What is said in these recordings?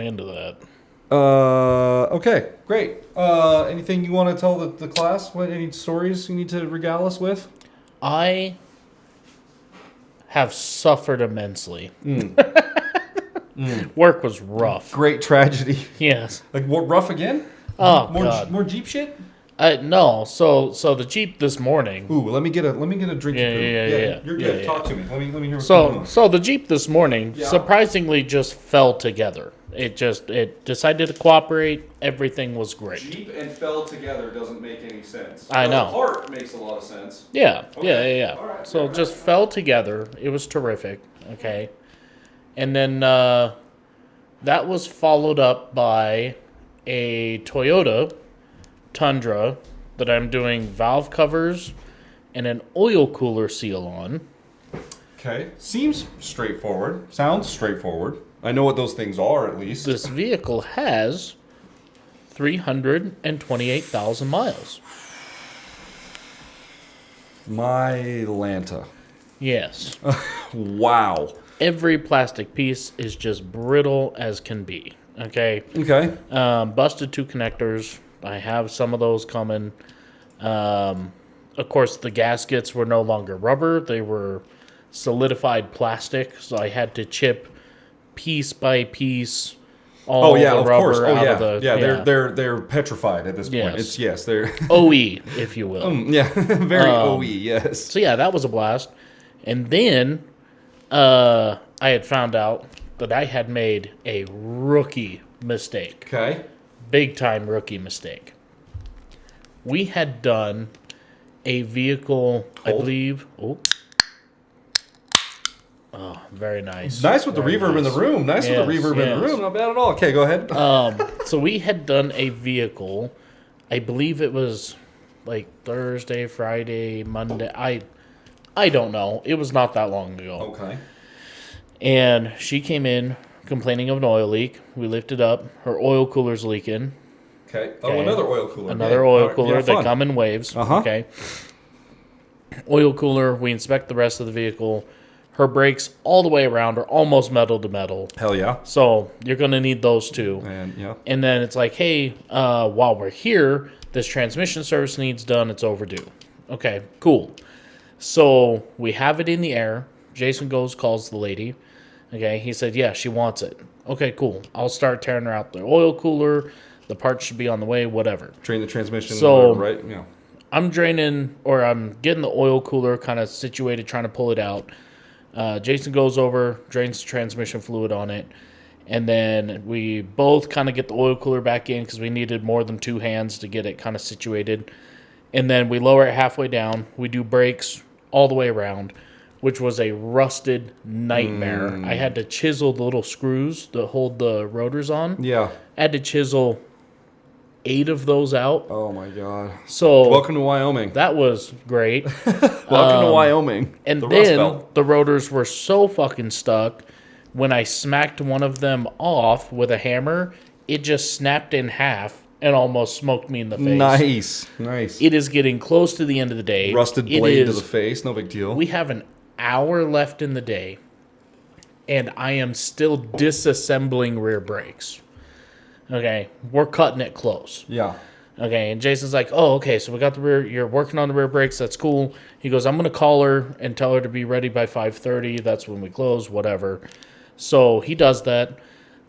into that. Okay, great. Anything you want to tell the class? Any stories you need to regale us with? I have suffered immensely. Work was rough. Great tragedy. Yes. Like what? Rough again? Oh more God. More Jeep shit. No. So the Jeep this morning. Ooh, let me get a drink. Yeah. You're good. Yeah. Talk to me. Let me hear what's going on. So the Jeep this morning surprisingly just fell together. It decided to cooperate. Everything was great. Jeep and fell together doesn't make any sense. I know. Heart makes a lot of sense. Yeah. Okay. Yeah. All right. So it just fell together. It was terrific. Okay. And then that was followed up by a Toyota Tundra that I'm doing valve covers and an oil cooler seal on. Okay. Seems straightforward. Sounds straightforward. I know what those things are, at least. This vehicle has 328,000 miles. My Lanta. Yes. Wow. Every plastic piece is just brittle as can be. Okay. Okay. Busted two connectors. I have some of those coming. Of course, the gaskets were no longer rubber. They were solidified plastic. So I had to chip piece by piece all the rubber out of the... They're petrified at this point. They're... OE, if you will. Very OE, yes. So yeah, that was a blast. And then I had found out that I had made a rookie mistake. Okay. Big time rookie mistake. We had done a vehicle, I believe. Oh, very nice. Nice with the reverb in the room. With the reverb in the room. Not bad at all. Okay, go ahead. So we had done a vehicle. I believe it was like Thursday, Friday, Monday. I don't know. It was not that long ago. Okay. And she came in complaining of an oil leak. We lifted up. Her oil cooler's leaking. Okay. Oh, another oil cooler. Another oil cooler. They come in waves. Uh-huh. Okay. Oil cooler. We inspect the rest of the vehicle. Her brakes all the way around are almost metal to metal. Hell yeah. So you're going to need those too. And then it's like, hey, while we're here, this transmission service needs done. It's overdue. Okay, cool. So we have it in the air. Jason calls the lady. Okay, he said, yeah, she wants it. Okay, cool. I'll start tearing her out the oil cooler. The parts should be on the way, whatever. Drain the transmission. So right? Yeah. I'm getting the oil cooler kind of situated, trying to pull it out. Jason goes over, drains the transmission fluid on it, and then we both kind of get the oil cooler back in because we needed more than two hands to get it kind of situated. And then we lower it halfway down. We do brakes all the way around, which was a rusted nightmare. I had to chisel the little screws that hold the rotors on. Yeah. I had to chisel 8 of those out. Oh my God. So welcome to Wyoming. That was great. Welcome to Wyoming. And then the rotors were so fucking stuck. When I smacked one of them off with a hammer, it just snapped in half and almost smoked me in the face. Nice. It is getting close to the end of the day. Rusted blade to the face. No big deal. We have an hour left in the day, and I am still disassembling rear brakes. Okay, we're cutting it close. Yeah. Okay, and Jason's like, oh, okay, so we got the rear, you're working on the rear brakes, that's cool. He goes, I'm going to call her and tell her to be ready by 5:30, that's when we close, whatever. So he does that.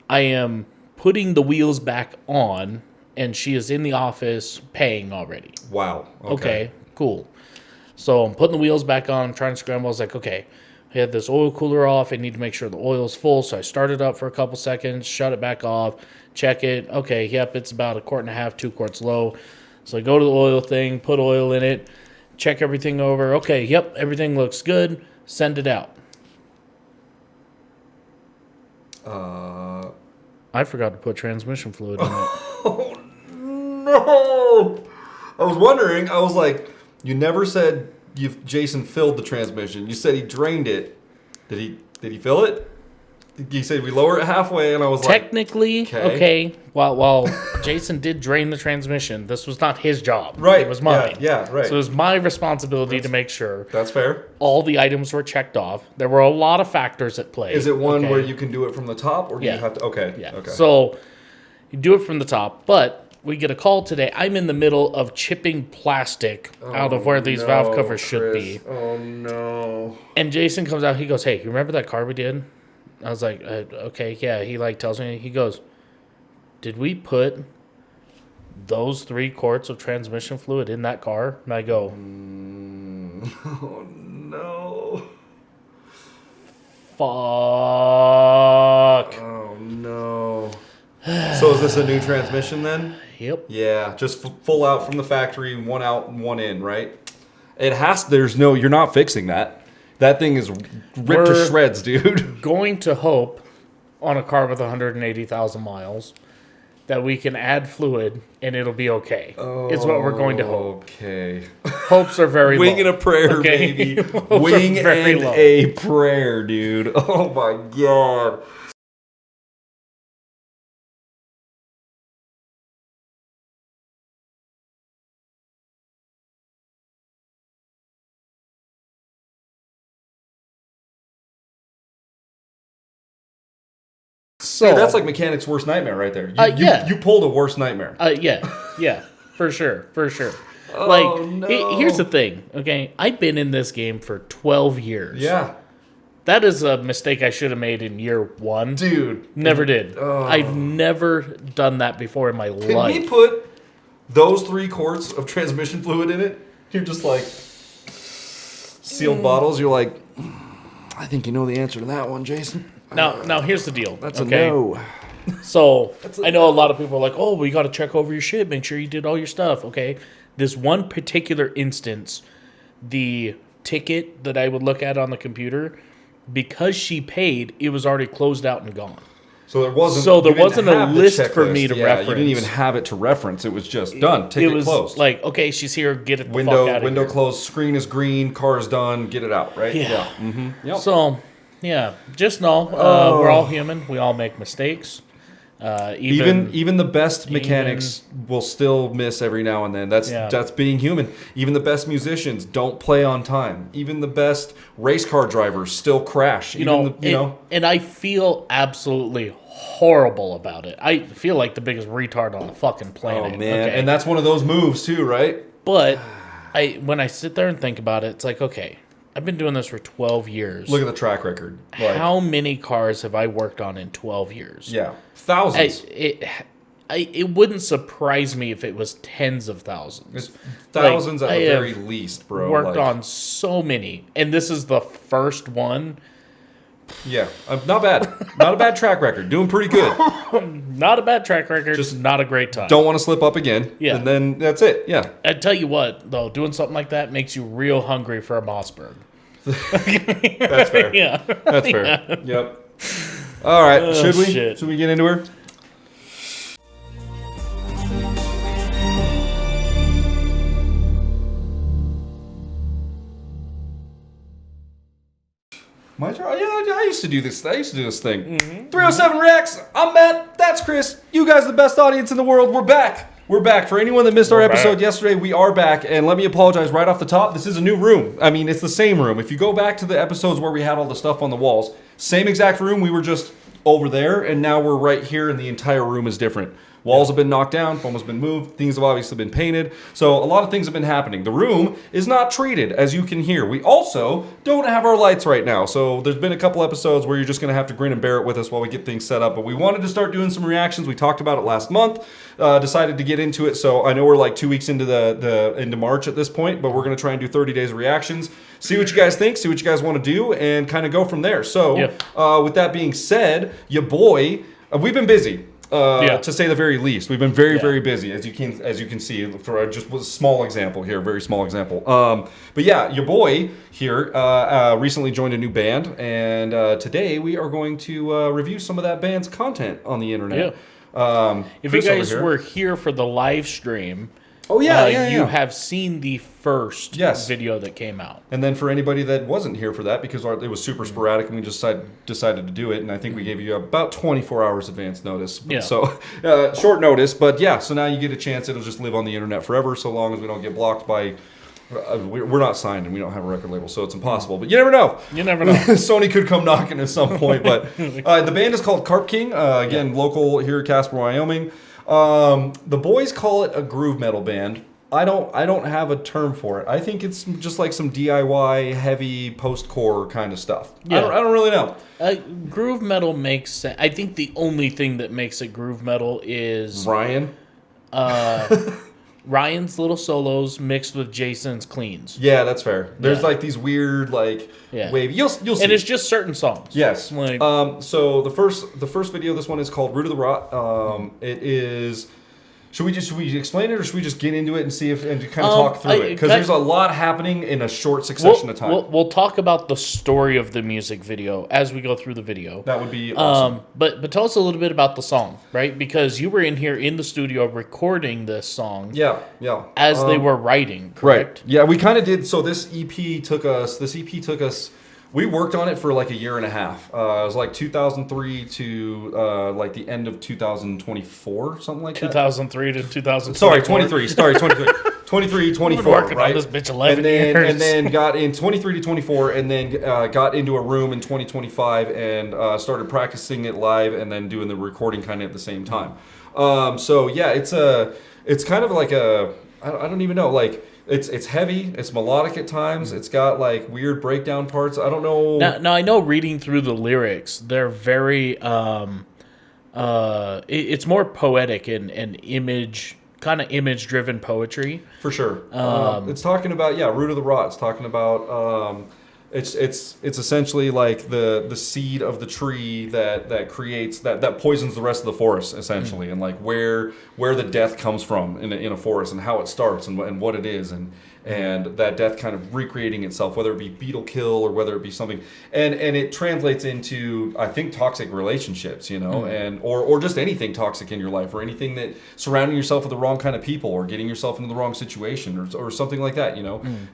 I am putting the wheels back on, and she is in the office paying already. Wow. Okay, cool. So I'm putting the wheels back on, I'm trying to scramble. I was like, okay, I had this oil cooler off, I need to make sure the oil's full, so I started up for a couple seconds, shut it back off, check it. Okay, yep, it's about 1.5 quarts, 2 quarts low. So I go to the oil thing, put oil in it, check everything over. Okay, yep, everything looks good. Send it out. I forgot to put transmission fluid in it. Oh, no! I was wondering, I was like, you never said Jason filled the transmission. You said he drained it. Did he fill it? He said we lower it halfway, and I was technically, like... okay, while Jason did drain the transmission. This was not his job. Right. It was mine. Yeah, right. So it was my responsibility to make sure That's fair. all the items were checked off. There were a lot of factors at play. Is it one where you can do it from the top, or do Yeah. you have to? Okay. Yeah. Okay. So you do it from the top, but we get a call today. I'm in the middle of chipping plastic out of where these valve covers should be. Oh no. And Jason comes out. He goes, "Hey, you remember that car we did?" I was like, "Okay, yeah." He tells me. He goes, "Did we put those 3 quarts of transmission fluid in that car?" And I go, Oh no. "Fuck." Oh no. So is this a new transmission then? Yep. Yeah, just full out from the factory, one out and one in, right? It has. There's no. You're not fixing that. That thing is ripped to shreds, dude. Going to hope on a car with 180,000 miles that we can add fluid and it'll be okay. Is what we're going to hope. Okay. Hopes are very low. Wing and a prayer, Okay? baby. Hopes are Wing very and low. a prayer, dude. Oh my god. So Dude, that's like mechanic's worst nightmare right there. Yeah. You pulled a worst nightmare. Yeah, for sure. Oh, Like, no. here's the thing, okay? I've been in this game for 12 years. Yeah. That is a mistake I should have made in year 1. Dude. Never did. Oh. I've never done that before in my Can life. we put those 3 quarts of transmission fluid in it? You're just like sealed bottles. You're like, I think you know the answer to that one, Jason. Now here's the deal. That's okay? a no. So I know a lot of people are like, "Oh, well, you got to check over your shit, make sure you did all your stuff." Okay, this one particular instance, the ticket that I would look at on the computer, because she paid, it was already closed out and gone. So there wasn't. So there you didn't wasn't a have the list for checklist. me to You reference. didn't even have it to reference. It was just done. Ticket It was closed. like, okay, she's here, get it the fuck window out of window here. closed. Screen is green. Car is done. Get it out. Right. Yeah. Mm-hmm. Yep. So, yeah, just know we're all human. We all make mistakes. Even the best mechanics will still miss every now and then. That's being human. Even the best musicians don't play on time. Even the best race car drivers still crash. And I feel absolutely horrible about it. I feel like the biggest retard on the fucking planet. Oh man, okay? and that's one of those moves too, right? But when I sit there and think about it, it's like, okay, I've been doing this for 12 years. Look at the track record. Like, How many cars have I worked on in 12 years? Yeah, thousands. It wouldn't surprise me if it was tens of thousands. It's thousands Like, at I the have very least, bro. Worked on so many, and this is the first one. Yeah, not bad. Not a bad track record. Doing pretty good. Not a bad track record. Just not a great time. Don't want to slip up again. Yeah. And then that's it. Yeah. I tell you what, though, doing something like that makes you real hungry for a Mossberg. That's fair. Yeah. That's fair. Yep. All right. Should we? Shit. Should we get into her? My turn? Yeah, I used to do this. I used to do this thing. 307 Reacts. I'm Matt. That's Chris. You guys are the best audience in the world. We're back. We're back. For anyone that missed our episode yesterday, we are back. And let me apologize right off the top. This is a new room. I mean, it's the same room. If you go back to the episodes where we had all the stuff on the walls, same exact room. We were just over there, and now we're right here, and the entire room is different. Walls have been knocked down, foam has been moved, things have obviously been painted. So a lot of things have been happening. The room is not treated, as you can hear. We also don't have our lights right now. So there's been a couple episodes where you're just going to have to grin and bear it with us while we get things set up. But we wanted to start doing some reactions. We talked about it last month, decided to get into it. So I know we're like 2 weeks into into March at this point, but we're going to try and do 30 days of reactions. See what you guys think, see what you guys want to do, and kind of go from there. So with that being said, your boy, we've been busy. To say the very least, we've been very busy, as you can see. For just a small example here, very small example. But yeah, your boy here recently joined a new band, and today we are going to review some of that band's content on the internet. If you guys were here for the live stream, Oh, yeah. You have seen the first video that came out. And then for anybody that wasn't here for that, because it was super sporadic and we just decided to do it, and I think we gave you about 24 hours advance notice. Yeah. So, short notice, but yeah, so now you get a chance. It'll just live on the internet forever so long as we don't get blocked by... we're not signed and we don't have a record label, so it's impossible. But you never know. You never know. Sony could come knocking at some point. But the band is called Carp King. Again, local here, Casper, Wyoming. The boys call it a groove metal band. I don't have a term for it. I think it's just like some DIY, heavy, post-core kind of stuff. Yeah. I don't really know. Groove metal makes sense. I think the only thing that makes it groove metal is... Ryan's little solos mixed with Jason's cleans. Yeah, that's fair. There's like these weird wave. You'll see. And it's just certain songs. Yes. So the first video, this one is called Root of the Rot. It is. Should we explain it, or should we just get into it and see if and kind of talk through it? Because there's a lot happening in a short succession of time. We'll talk about the story of the music video as we go through the video. That would be awesome. But tell us a little bit about the song, right? Because you were in here in the studio recording this song. Yeah. As they were writing, correct? Right. Yeah, we kind of did. So this EP took us. We worked on it for like a year and a half. It was like 2003 to like the end of 2024, something like that. 2003 to 2024. Sorry, 23. 23, 24, working right? on this bitch 11 years. And then got in 23 to 24, and then got into a room in 2025 and started practicing it live and then doing the recording kind of at the same time. So yeah, it's kind of like I don't even know, like... It's heavy. It's melodic at times. It's got like weird breakdown parts. I don't know. Now I know reading through the lyrics, they're very. It's more poetic and image, kind of image driven poetry. For sure. It's talking about Root of the Rot. It's talking about. It's essentially like the seed of the tree that creates that poisons the rest of the forest essentially, and like where the death comes from in a forest and how it starts and what it is and that death kind of recreating itself, whether it be beetle kill or whether it be something, and it translates into, I think, toxic relationships, and or just anything toxic in your life, or anything that surrounding yourself with the wrong kind of people, or getting yourself into the wrong situation, or something like that,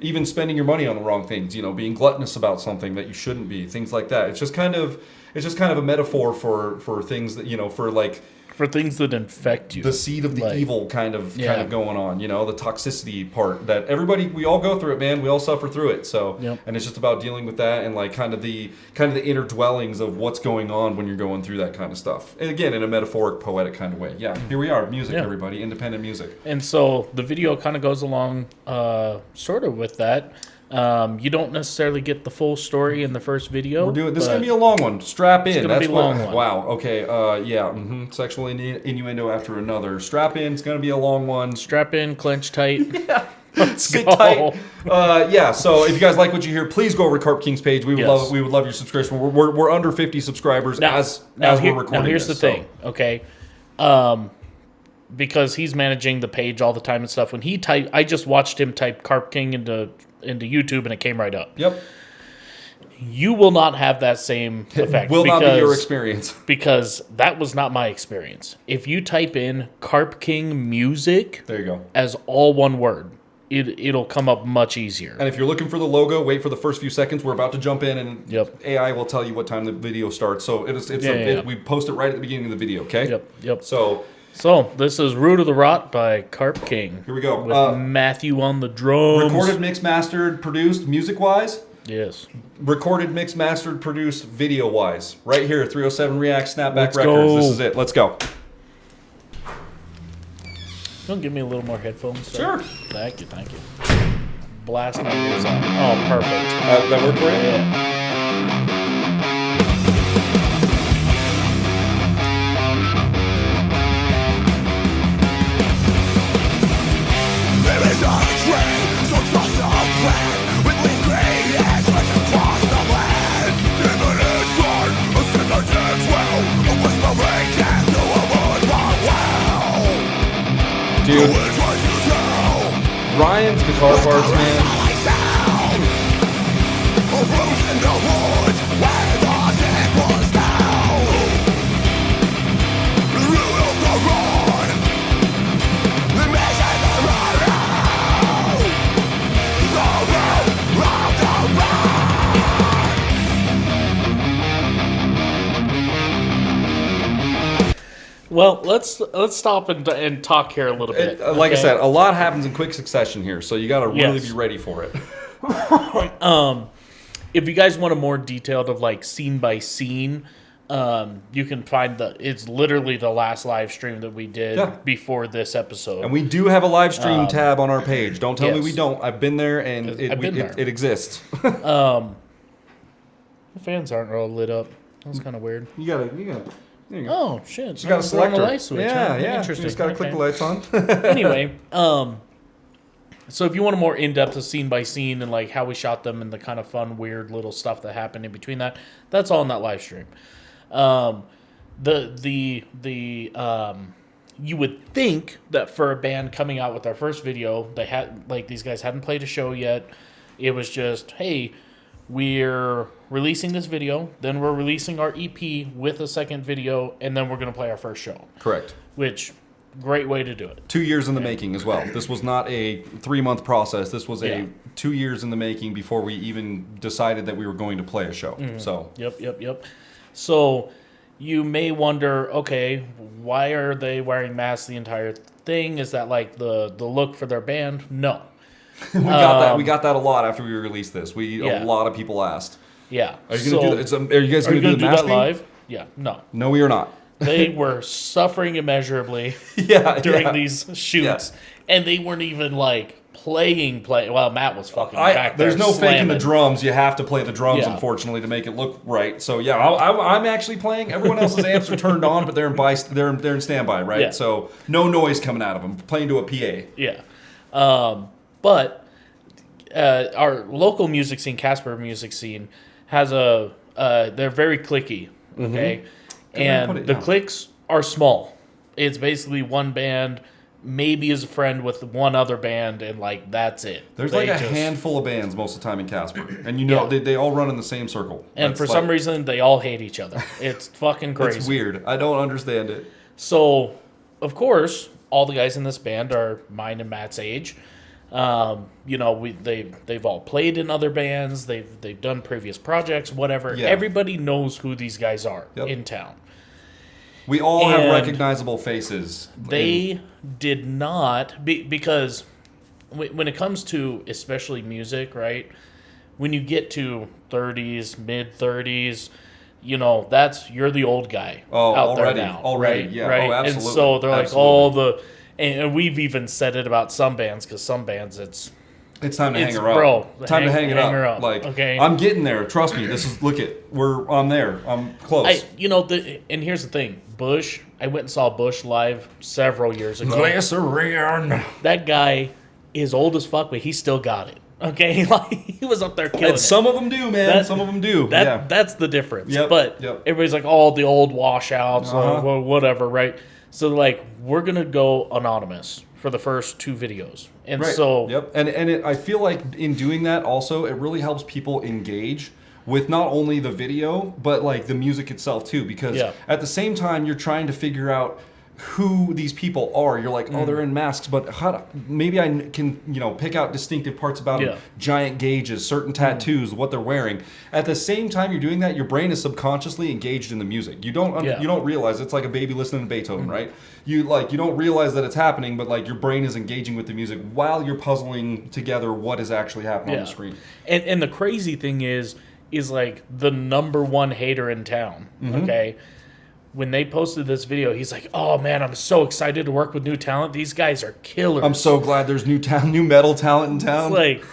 even spending your money on the wrong things, being gluttonous about something that you shouldn't be, things like that. It's just kind of a metaphor for things that, for things that infect you. The seed of the evil kind of going on, the toxicity part that we all go through it, man. We all suffer through it. So, and it's just about dealing with that and like kind of the inner dwellings of what's going on when you're going through that kind of stuff. And again, in a metaphoric, poetic kind of way. Yeah, here we are, music, everybody, independent music. And so the video kind of goes along sort of with that. You don't necessarily get the full story in the first video. This is going to be a long one. Strap in. It's going to be a long one. Wow. Okay. Sexual innuendo after another. Strap in. It's going to be a long one. Strap in, clench tight. Yeah. Sit tight. So if you guys like what you hear, please go over to Carp King's page. We would love your subscription. We're under 50 subscribers as we're recording. Now here's the thing, okay? Because he's managing the page all the time and stuff. When he typed, I just watched him type Carp King into YouTube and it came right up. Yep. You will not have that same effect. Will not be your experience. Because that was not my experience. If you type in Carp King music, there you go, as all one word, it'll come up much easier. And if you're looking for the logo, wait for the first few seconds. We're about to jump in, and AI will tell you what time the video starts. So we post it right at the beginning of the video. Okay. Yep. So this is Root of the Rot by Carp King. Here we go. With Matthew on the drums. Recorded, mixed, mastered, produced music-wise. Yes. Recorded, mixed, mastered, produced video-wise. Right here, 307 React Snapback Records. This is it. Let's go. Don't give me a little more headphones. Sure. Thank you. Blast my ears out. Oh, perfect. That worked for you? Yeah. Dude, Ryan's guitar parts, man. Well, let's stop and talk here a little bit. Like I said, a lot happens in quick succession here, so you got to really be ready for it. If you guys want a more detailed of like scene by scene, you can find it's literally the last live stream that we did before this episode. And we do have a live stream tab on our page. Don't tell me we don't. I've been there, and it exists. The fans aren't all lit up. That's kind of weird. You gotta. There you go. Oh shit! You got a selector. Light switch, yeah. Interesting. You just gotta click the lights on. Anyway, so if you want a more in-depth scene by scene and like how we shot them and the kind of fun, weird little stuff that happened in between that's all in that live stream. You would think that for a band coming out with their first video, they had these guys hadn't played a show yet. It was just, hey, we're releasing this video, then we're releasing our EP with a second video, and then we're going to play our first show. Correct. Which, great way to do it. 2 years in the making as well. This was not a 3-month process. This was a 2 years in the making before we even decided that we were going to play a show. Mm-hmm. So. Yep. So you may wonder, okay, why are they wearing masks the entire thing? Is that like the look for their band? No. We got that a lot after we released this. A lot of people asked. Yeah. Are you going to do that? Are you guys going to do the masking? That live? Yeah. No, we are not. They were suffering immeasurably during these shoots, and they weren't even like playing. Well, Matt was fucking back there. There's no slamming. faking the drums. You have to play the drums, unfortunately, to make it look right. So I'm actually playing. Everyone else's amps are turned on, but they're in standby, right? Yeah. So no noise coming out of them. Playing to a PA. Yeah. But our local music scene, Casper music scene, has they're very clicky, okay? Mm-hmm. And the cliques are small. It's basically one band, maybe is a friend with one other band, and like that's it. There's like a handful of bands most of the time in Casper, and they all run in the same circle. And for some reason, they all hate each other. It's fucking crazy. It's weird. I don't understand it. So, of course, all the guys in this band are mine and Matt's age. They've all played in other bands. They've done previous projects, whatever. Yeah. Everybody knows who these guys are in town. We all have recognizable faces. They did not, because when it comes to especially music, right? When you get to 30s, mid-30s, you're the old guy out there now. Already, right? yeah. Right? Oh, absolutely. And so they're like and we've even said it about some bands, because some bands it's time to hang her up. Bro, time to hang it up. Like, okay. I'm getting there. Trust me. I'm there. I'm close. And here's the thing. Bush, I went and saw Bush live several years ago. Glycerin. That guy is old as fuck, but he still got it. Okay, like he was up there killing it. Some of them do, man. Some of them do. That's the difference. Yep. But everybody's like, the old washouts, or whatever, right? So like, we're gonna go anonymous for the first 2 videos, and I feel like in doing that also, it really helps people engage with not only the video but like the music itself too, because at the same time you're trying to figure out who these people are. You're like, they're in masks, but maybe I can pick out distinctive parts about them, giant gauges, certain tattoos, what they're wearing. At the same time you're doing that, your brain is subconsciously engaged in the music. You don't realize. It's like a baby listening to Beethoven, right? You don't realize that it's happening, but like your brain is engaging with the music while you're puzzling together what is actually happening on the screen. And the crazy thing is like the number one hater in town, okay? When they posted this video, he's like, "Oh man, I'm so excited to work with new talent. These guys are killers. I'm so glad there's new metal talent in town." It's like,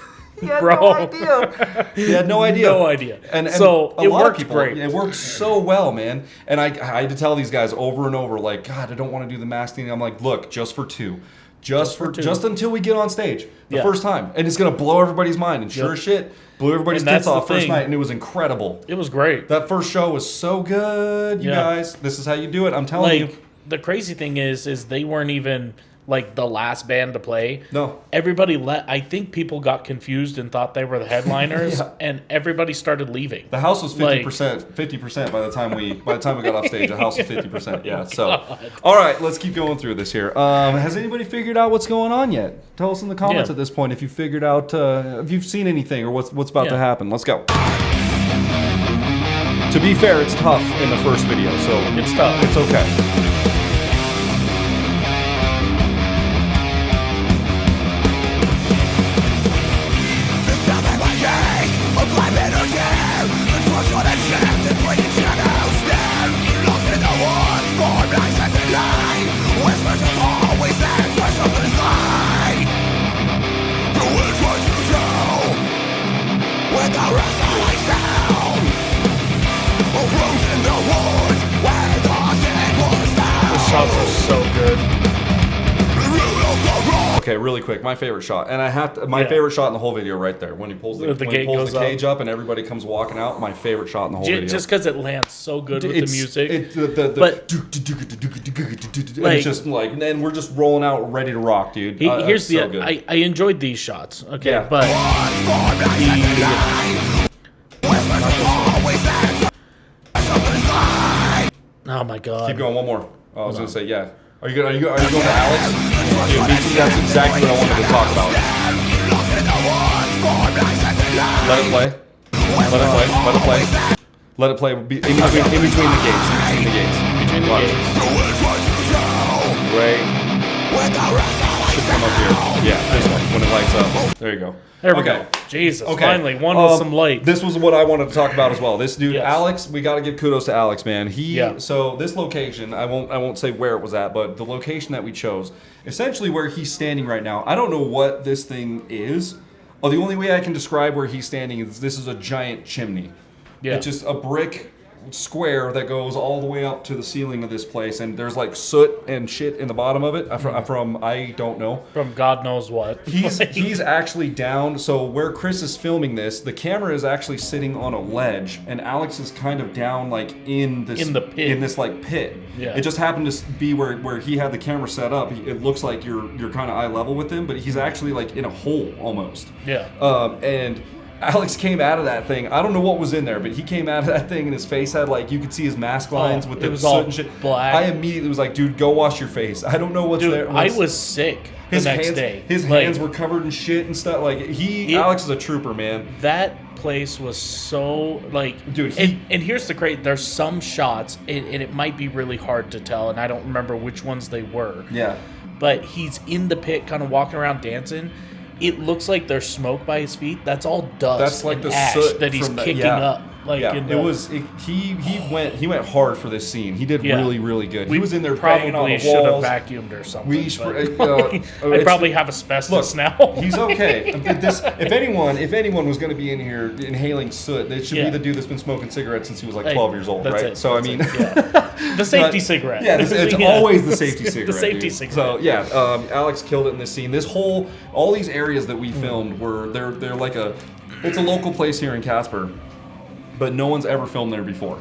he had no idea. He had no idea. No idea. And so it worked great. It worked so well, man. And I had to tell these guys over and over, like, God, I don't want to do the mask thing. I'm like, look, just for 2. Just until we get on stage the first time. And it's going to blow everybody's mind. And sure as shit, blew everybody's tits off first night, and it was incredible. It was great. That first show was so good, you guys. This is how you do it. I'm telling you. The crazy thing is they weren't even like the last band to play. No. Everybody I think people got confused and thought they were the headliners, and everybody started leaving. The house was 50% by the time we got off stage. The house was 50%. Yeah. So, all right, let's keep going through this here. Has anybody figured out what's going on yet? Tell us in the comments at this point if you figured out if you've seen anything or what's about to happen. Let's go. To be fair, it's tough in the first video, so it's tough. It's okay. The shots are so good. Okay, really quick, my favorite shot, and I have to, my Yeah. favorite shot in the whole video right there when he pulls the, The when gate he pulls goes the cage up and everybody comes walking out. My favorite shot in the whole video. Just because it lands so good with the music. But Like- it's just like, and we're just rolling out, ready to rock, dude. Here's so the. good. I enjoyed these shots. Okay, Yeah. but oh my god. Keep going, one more. Oh, I was gonna say, yeah. Are you going to Alex? Dude, that's exactly what I wanted to talk about. Let it play. Let it play. Let it play. Let it play. In between the gates. In between the gates. Between the Watch. gates. Right. Should come up here. Yeah, this one when it lights up. There you go. There we Okay. go. Jesus, Okay. finally, one with some light. This was what I wanted to talk about as well. This dude, Yes. Alex, we got to give kudos to Alex, man. Yeah. So this location, I won't say where it was at, but the location that we chose, essentially where he's standing right now. I don't know what this thing is. Oh, the only way I can describe where he's standing is this is a giant chimney. Yeah. It's just a brick square that goes all the way up to the ceiling of this place, and there's like soot and shit in the bottom of it. From I don't know. From God knows what. He's actually down. So where Chris is filming this, the camera is actually sitting on a ledge, and Alex is kind of down like in this In the pit. in this like pit. Yeah. It just happened to be where he had the camera set up. It looks like you're kind of eye level with him, but he's actually like in a hole almost. Yeah. And Alex came out of that thing. I don't know what was in there, but he came out of that thing and his face had like, you could see his mask lines with it the was soot all and shit. black. I immediately was like, dude, go wash your face. I don't know what's Dude, there. I was sick the next day. His Like, hands were covered in shit and stuff. Like Alex is a trooper, man. That place was so like, Dude, and here's the great. There's some shots, and it might be really hard to tell, and I don't remember which ones they were. Yeah. But he's in the pit, kind of walking around dancing. It looks like there's smoke by his feet. That's all dust. That's like and the ash soot that he's from the- kicking yeah. up. Like Yeah, in it the, was. He went hard for this scene. He did Yeah. really, really good. We He was in there banging on probably the should have walls. vacuumed or something. We but I it's- probably have asbestos now. He's okay. If anyone was going to be in here inhaling soot, it should Yeah. be the dude that's been smoking cigarettes since he was like Hey, 12 years old, that's right? it, So I that's mean, it, yeah. The safety But- cigarette. Yeah, it's Yeah. always the safety cigarette. The safety dude. cigarette. So yeah, Alex killed it in this scene. This whole, all these areas that we filmed were they're like it's a local place here in Casper. But no one's ever filmed there before.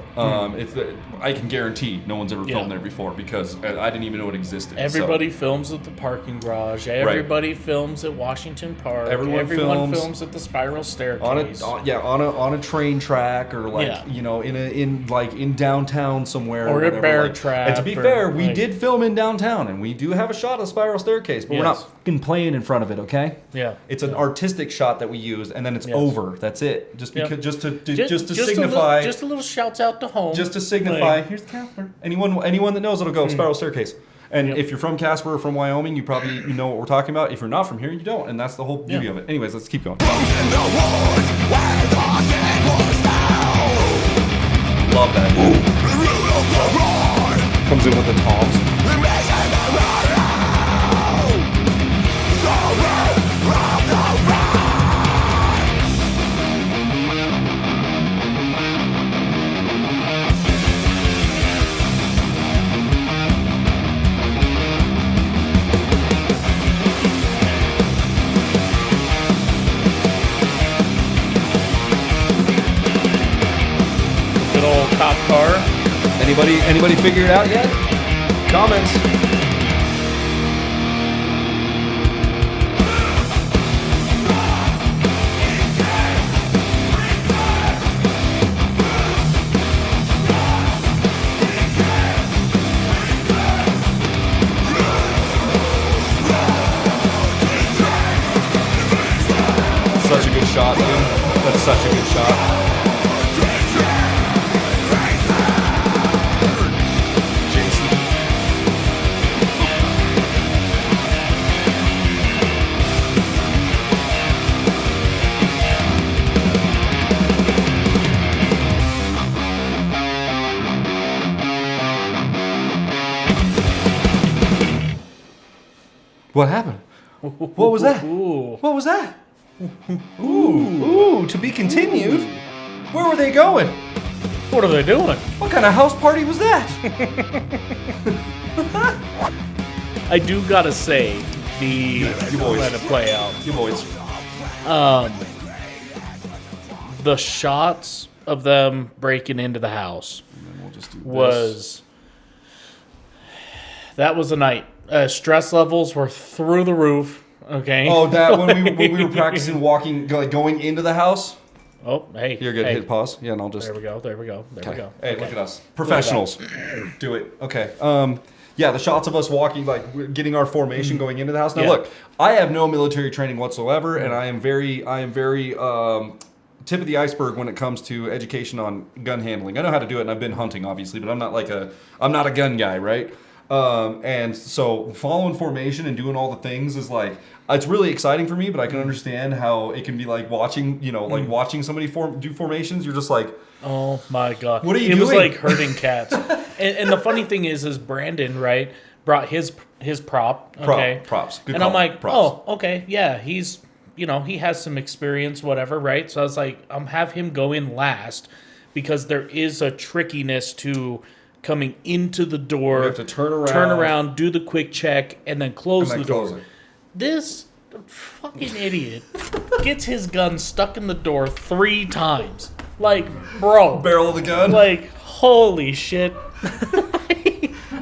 I can guarantee no one's ever filmed Yeah. there before because I didn't even know it existed. so. Everybody films at the parking garage. Everybody films at Washington Park. Everyone films at the spiral staircase. on a train track or like Yeah. in downtown somewhere Or a whatever, bear like. trap And to be or, fair, we like- did film in downtown and we do have a shot of spiral staircase, but we're not Yes. fucking playing in front of it, okay? Yeah. It's an artistic shot that we used and then it's Yes. over. That's it. Just Yeah. because just to Just signify a little shouts out to home. just to signify Like, here's Casper. Anyone that knows it'll go spiral staircase. And Yep. if you're from Casper or from Wyoming, you probably know what we're talking about. If you're not from here, you don't, and that's the whole beauty Yeah. of it. Anyways, let's keep going. Love that. Comes in with the toms. good old cop car. Anybody figure it out yet? Comments. Such a good shot, dude. That's such a good shot. Jason. What happened? What was that? Ooh. What was that? Ooh, to be continued. Where were they going? What are they doing? What kind of house party was that? I do gotta say, You boys. let it play out. You boys. The shots of them breaking into the house And then we'll just do was that was a night. Stress levels were through the roof. Okay. Oh, that when we were practicing walking, going into the house. Oh, hey. You're good. Hey. Hit pause. Yeah, and I'll just. There we go. There we go. There we go. Hey, Okay. look at us, professionals. Do it. Okay. Yeah, the shots of us walking, like getting our formation going into the house. Now, Yeah. look, I have no military training whatsoever, and I am very tip of the iceberg when it comes to education on gun handling. I know how to do it, and I've been hunting, obviously, but I'm not a gun guy, right? And so following formation and doing all the things is like, it's really exciting for me, but I can understand how it can be like watching, watching somebody do formations. You're just like, Oh my god! What are you It was doing? like herding cats. and the funny thing is Brandon, right, brought his prop. Okay. props. Good and call. I'm like, props. oh, okay, yeah, he's, he has some experience, whatever, right? So I was like, have him go in last because there is a trickiness to coming into the door. You have to turn around, do the quick check, and then close and the then door. close it. This fucking idiot gets his gun stuck in the door 3 times. Like, bro. Barrel of the gun. Like, holy shit.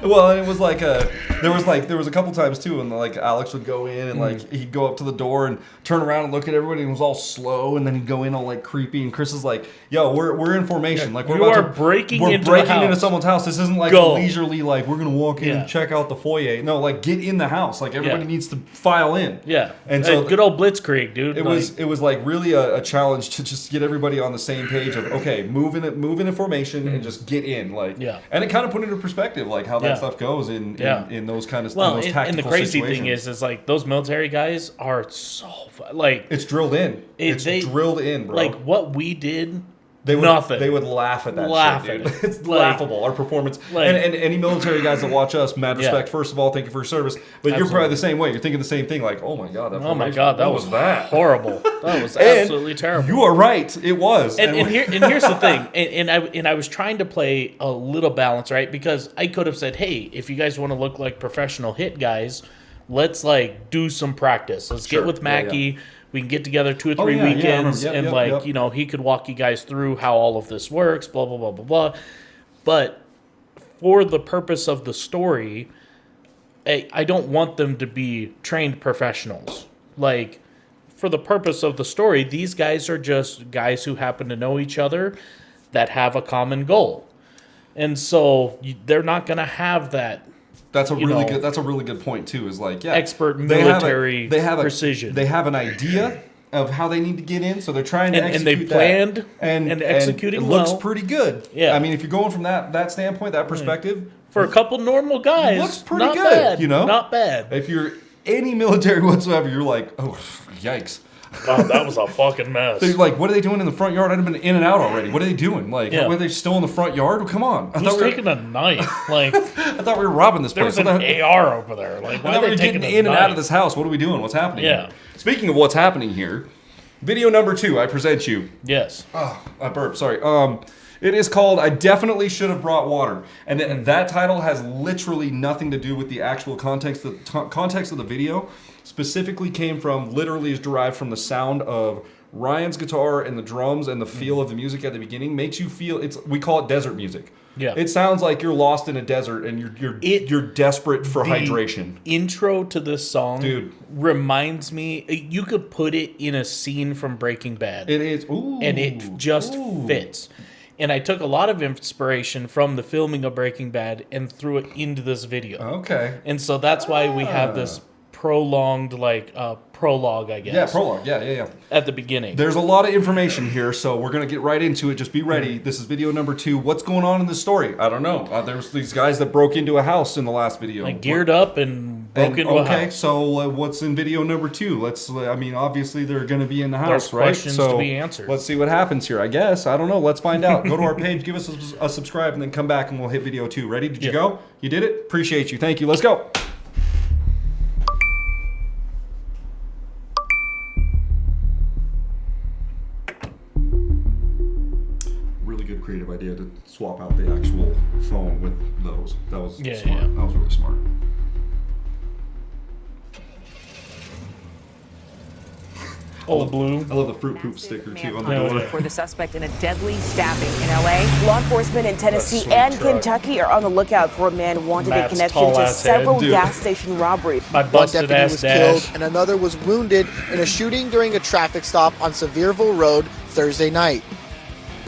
Well, and it was like there was a couple times too, and like Alex would go in and like he'd go up to the door and turn around and look at everybody, and it was all slow, and then he'd go in all like creepy, and Chris is like, "Yo, we're in formation, like we're breaking into someone's house. This isn't like a leisurely like we're gonna walk in and check out the foyer. No, like get in the house. Like everybody needs to file in. Yeah, and so good old Blitzkrieg, dude. It was like really a challenge to just get everybody on the same page of okay, move in formation and just get in, like and it kind of put into perspective like how that stuff goes in those kind of well, in those tactical and the crazy situations. thing is like those military guys are so like it's drilled in. It's drilled in, bro. Like what we did. They would, nothing. They would laugh at that shit, dude. It's laughable, our performance. And any military guys that watch us, mad respect, first of all, thank you for your service. But you're probably the same way. You're thinking the same thing, like, oh my God, that was horrible. That was absolutely terrible. You are right. It was. And here's the thing. And I was trying to play a little balance, right? Because I could have said, hey, if you guys want to look like professional hit guys, let's like do some practice. Let's get with Mackie. Yeah. We can get together 2 or 3 weekends and he could walk you guys through how all of this works, blah, blah, blah, blah, blah. But for the purpose of the story, I don't want them to be trained professionals. Like, for the purpose of the story, these guys are just guys who happen to know each other that have a common goal. And so they're not going to have that. That's a really good point too. Is like expert military precision. They have an idea of how they need to get in, so they're trying to execute and they planned and executing. And it looks pretty good. Yeah, I mean, if you're going from that standpoint, that perspective, for a couple normal guys, it looks pretty good. Bad, not bad. If you're any military whatsoever, you're like, oh, yikes. God, that was a fucking mess. They're like, what are they doing in the front yard? I'd have been in and out already. What are they doing? Like, were they still in the front yard? Come on. Who's taking a knife? Like, I thought we were robbing this place. There's an AR over there. Like, why are they taking getting in and out of this house? What are we doing? What's happening? Yeah. Speaking of what's happening here, video number 2, I present you. Yes. Oh, I burped. Sorry. It is called I Definitely Should Have Brought Water. And that title has literally nothing to do with the actual context. The context of the video specifically literally is derived from the sound of Ryan's guitar and the drums and the feel of the music at the beginning. Makes you feel, we call it desert music. Yeah. It sounds like you're lost in a desert and you're desperate for hydration. Intro to this song, dude, reminds me, you could put it in a scene from Breaking Bad. It is. Ooh. And it just fits. And I took a lot of inspiration from the filming of Breaking Bad and threw it into this video. Okay. And so that's why we have this prolonged, prologue, I guess. Yeah, prologue. Yeah. At the beginning. There's a lot of information here, so we're going to get right into it. Just be ready. This is video number 2. What's going on in this story? I don't know. There's these guys that broke into a house in the last video. Geared up and broke into a house. Okay, so what's in video number 2? Obviously they're going to be in the house, There's right? questions to be answered. Let's see what happens here, I guess. I don't know. Let's find out. Go to our page, give us a subscribe, and then come back and we'll hit video 2. Ready? Did you go? You did it? Appreciate you. Thank you. Let's go. creative idea to swap out the actual phone with those. That was smart. Yeah. That was really smart. Old blue. I love the fruit poop sticker too on the Yeah. door. For the suspect in a deadly stabbing in LA. Law enforcement in Tennessee sweet and truck. Kentucky are on the lookout for a man wanted in Matt's connection to tall-ass head, several dude. gas station robberies. My One busted deputy ass was dash. killed and another was wounded in a shooting during a traffic stop on Sevierville Road Thursday night.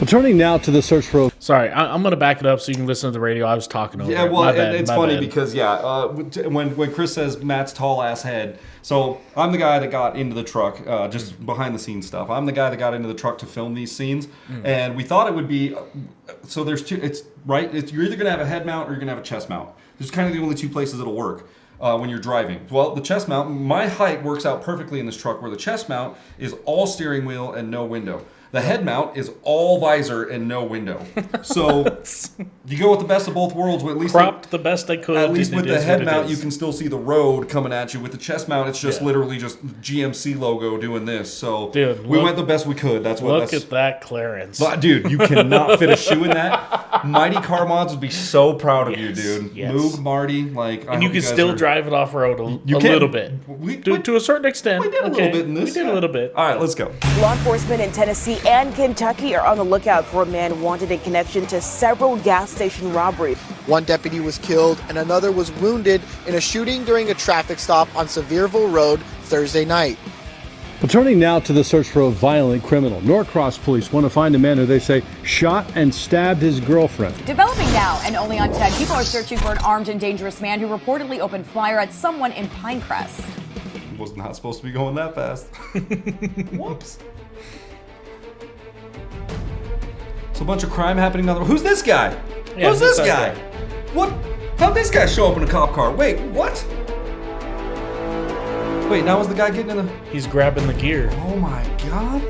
Well, turning now to the search for Sorry, I'm gonna back it up so you can listen to the radio. I was talking over. Yeah, it. well, My bad, it's my funny bad. because when Chris says Matt's tall ass head, so I'm the guy that got into the truck, just behind the scenes stuff. I'm the guy that got into the truck to film these scenes, and we thought it would be. So there's two. It's right. You're either gonna have a head mount or you're gonna have a chest mount. There's kind of the only two places it'll work. When you're driving. Well, the chest mount, my height works out perfectly in this truck where the chest mount is all steering wheel and no window. The head mount is all visor and no window. So you go with the best of both worlds. With at least cropped the best I could. at least and with it the is head what it mount, is. you can still see the road coming at you. With the chest mount, it's just Yeah. literally just GMC logo doing this. So Dude, we look- went the best we could. That's what. Look That's, at that clearance. but dude, you cannot fit a shoe in that. Mighty Car Mods would be so proud of you, Yes, dude. yes. Moog, Marty, like, I and you hope can guys still are- drive it off road a You can. little bit. To a certain extent. We did a Okay, little bit in this. We did yeah. a little bit. All right, let's go. Law enforcement in Tennessee and Kentucky are on the lookout for a man wanted in connection to several gas station robberies. One deputy was killed and another was wounded in a shooting during a traffic stop on Sevierville Road Thursday night. Well, turning now to the search for a violent criminal. Norcross police want to find a man who they say shot and stabbed his girlfriend. Developing now and only on 10, people are searching for an armed and dangerous man who reportedly opened fire at someone in Pinecrest. Was not supposed to be going that fast. Whoops. So a bunch of crime happening on the. Who's this guy? Yeah, Who's this that guy? What? How'd this guy show up in a cop car? Wait, what? Wait, now is the guy getting in the? He's grabbing the gear. Oh my god.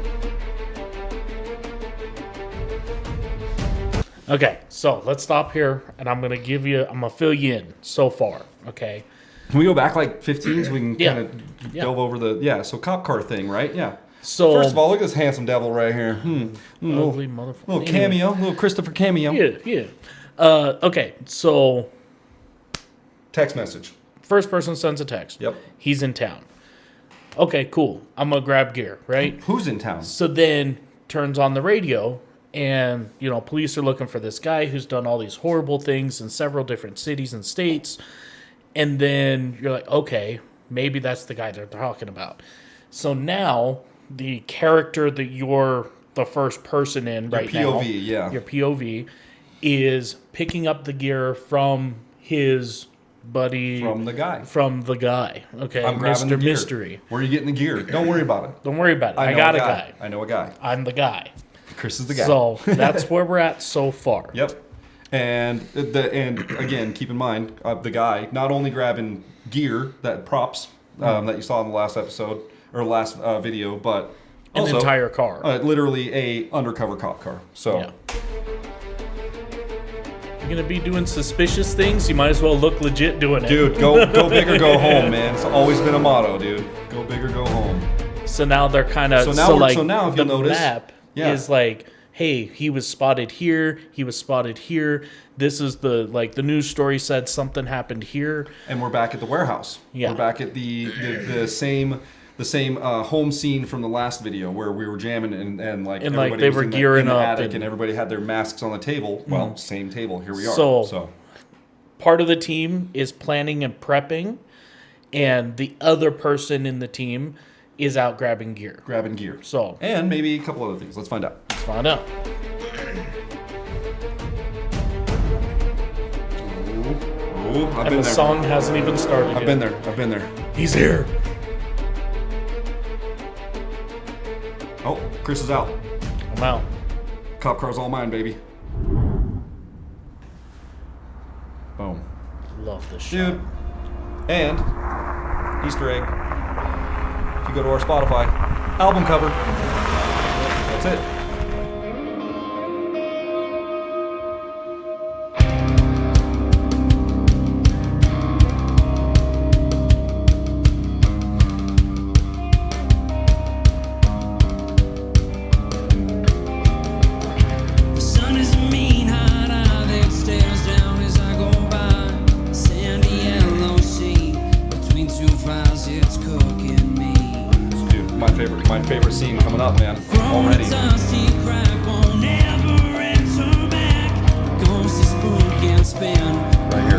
Okay, so let's stop here, and I'm gonna fill you in so far. Okay. Can we go back like 15 so we can Yeah. kind of Yeah. delve over the so cop car thing, right? Yeah. So First of all, look at this handsome devil right here. ugly motherfucker. Little cameo, little Christopher cameo. Yeah. Okay, so Text message. first person sends a text. Yep. He's in town. Okay, cool. I'm gonna grab gear, right? Who's in town? So then turns on the radio, and police are looking for this guy who's done all these horrible things in several different cities and states. And then you're like, okay, maybe that's the guy they're talking about. So now the character that you're the first person in right now, POV, yeah. your POV, is picking up the gear from his buddy, From the guy. Okay, I'm grabbing the Mr. gear. Mystery. Where are you getting the gear? Don't worry about it. Don't worry about it. I know got a a guy. I know a guy. I'm the guy. Chris is the guy. So that's where we're at so far. Yep. And again, keep in mind the guy not only grabbing gear, that props that you saw in the last episode or last video, but An also, entire car. literally a undercover cop car. So. Yeah. If you're gonna be doing suspicious things, you might as well look legit doing it. Dude, go big or go home, man. It's always been a motto, dude. Go big or go home. So now they're kind of So now if the you'll notice, map yeah. is like, hey, he was spotted here. He was spotted here. This is the news story said something happened here. And we're back at the warehouse. Yeah. We're back at the same home scene from the last video where we were jamming and everybody they was were in gearing the up attic and and- everybody had their masks on the table. Well, same table. Here we are. So- Part of the team is planning and prepping, and the other person in the team is out grabbing gear. grabbing gear. So And maybe a couple other things. Let's find out. let's find out. Ooh, I've And been the there. song hasn't even started I've yet. been there. I've been there. He's here. Oh, Chris is out. I'm out. Cop car's all mine, baby. Boom. Love this shit. Dude. And Easter egg. If you go to our Spotify, album cover. That's it. The sun is me favorite scene coming up, man. Already. Right here.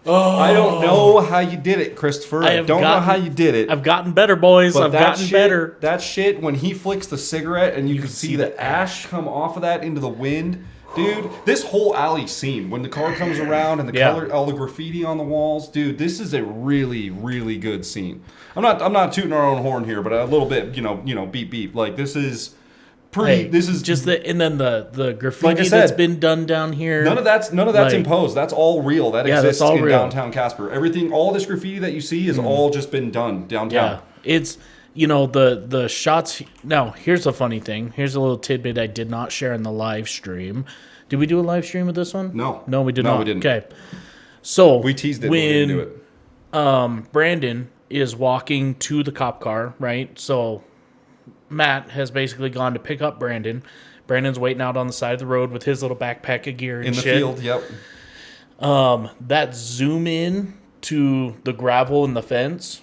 I don't know how you did it, Christopher. I don't know how you did it. I've gotten better, boys. I've gotten better. That shit, when he flicks the cigarette and you can see the ash come off of that into the wind. Dude, this whole alley scene, when the car comes around and the color, all the graffiti on the walls, dude, this is a really, really good scene. I'm not tooting our own horn here, but a little bit, you know, beep beep. Like, this is pretty. This is just and then the graffiti like that's been done down here. None of that's imposed. That's all real. That exists in downtown Casper. Everything, all this graffiti that you see is all just been done downtown. Yeah, it's. The shots. Now, here's a funny thing. Here's a little tidbit I did not share in the live stream. Did we do a live stream with this one? No. No, we did not. No, we didn't. Okay. So we teased it, but we didn't do it. Brandon is walking to the cop car, right? So Matt has basically gone to pick up Brandon. Brandon's waiting out on the side of the road with his little backpack of gear and in the shit. field. Yep. That zoom in to the gravel and the fence.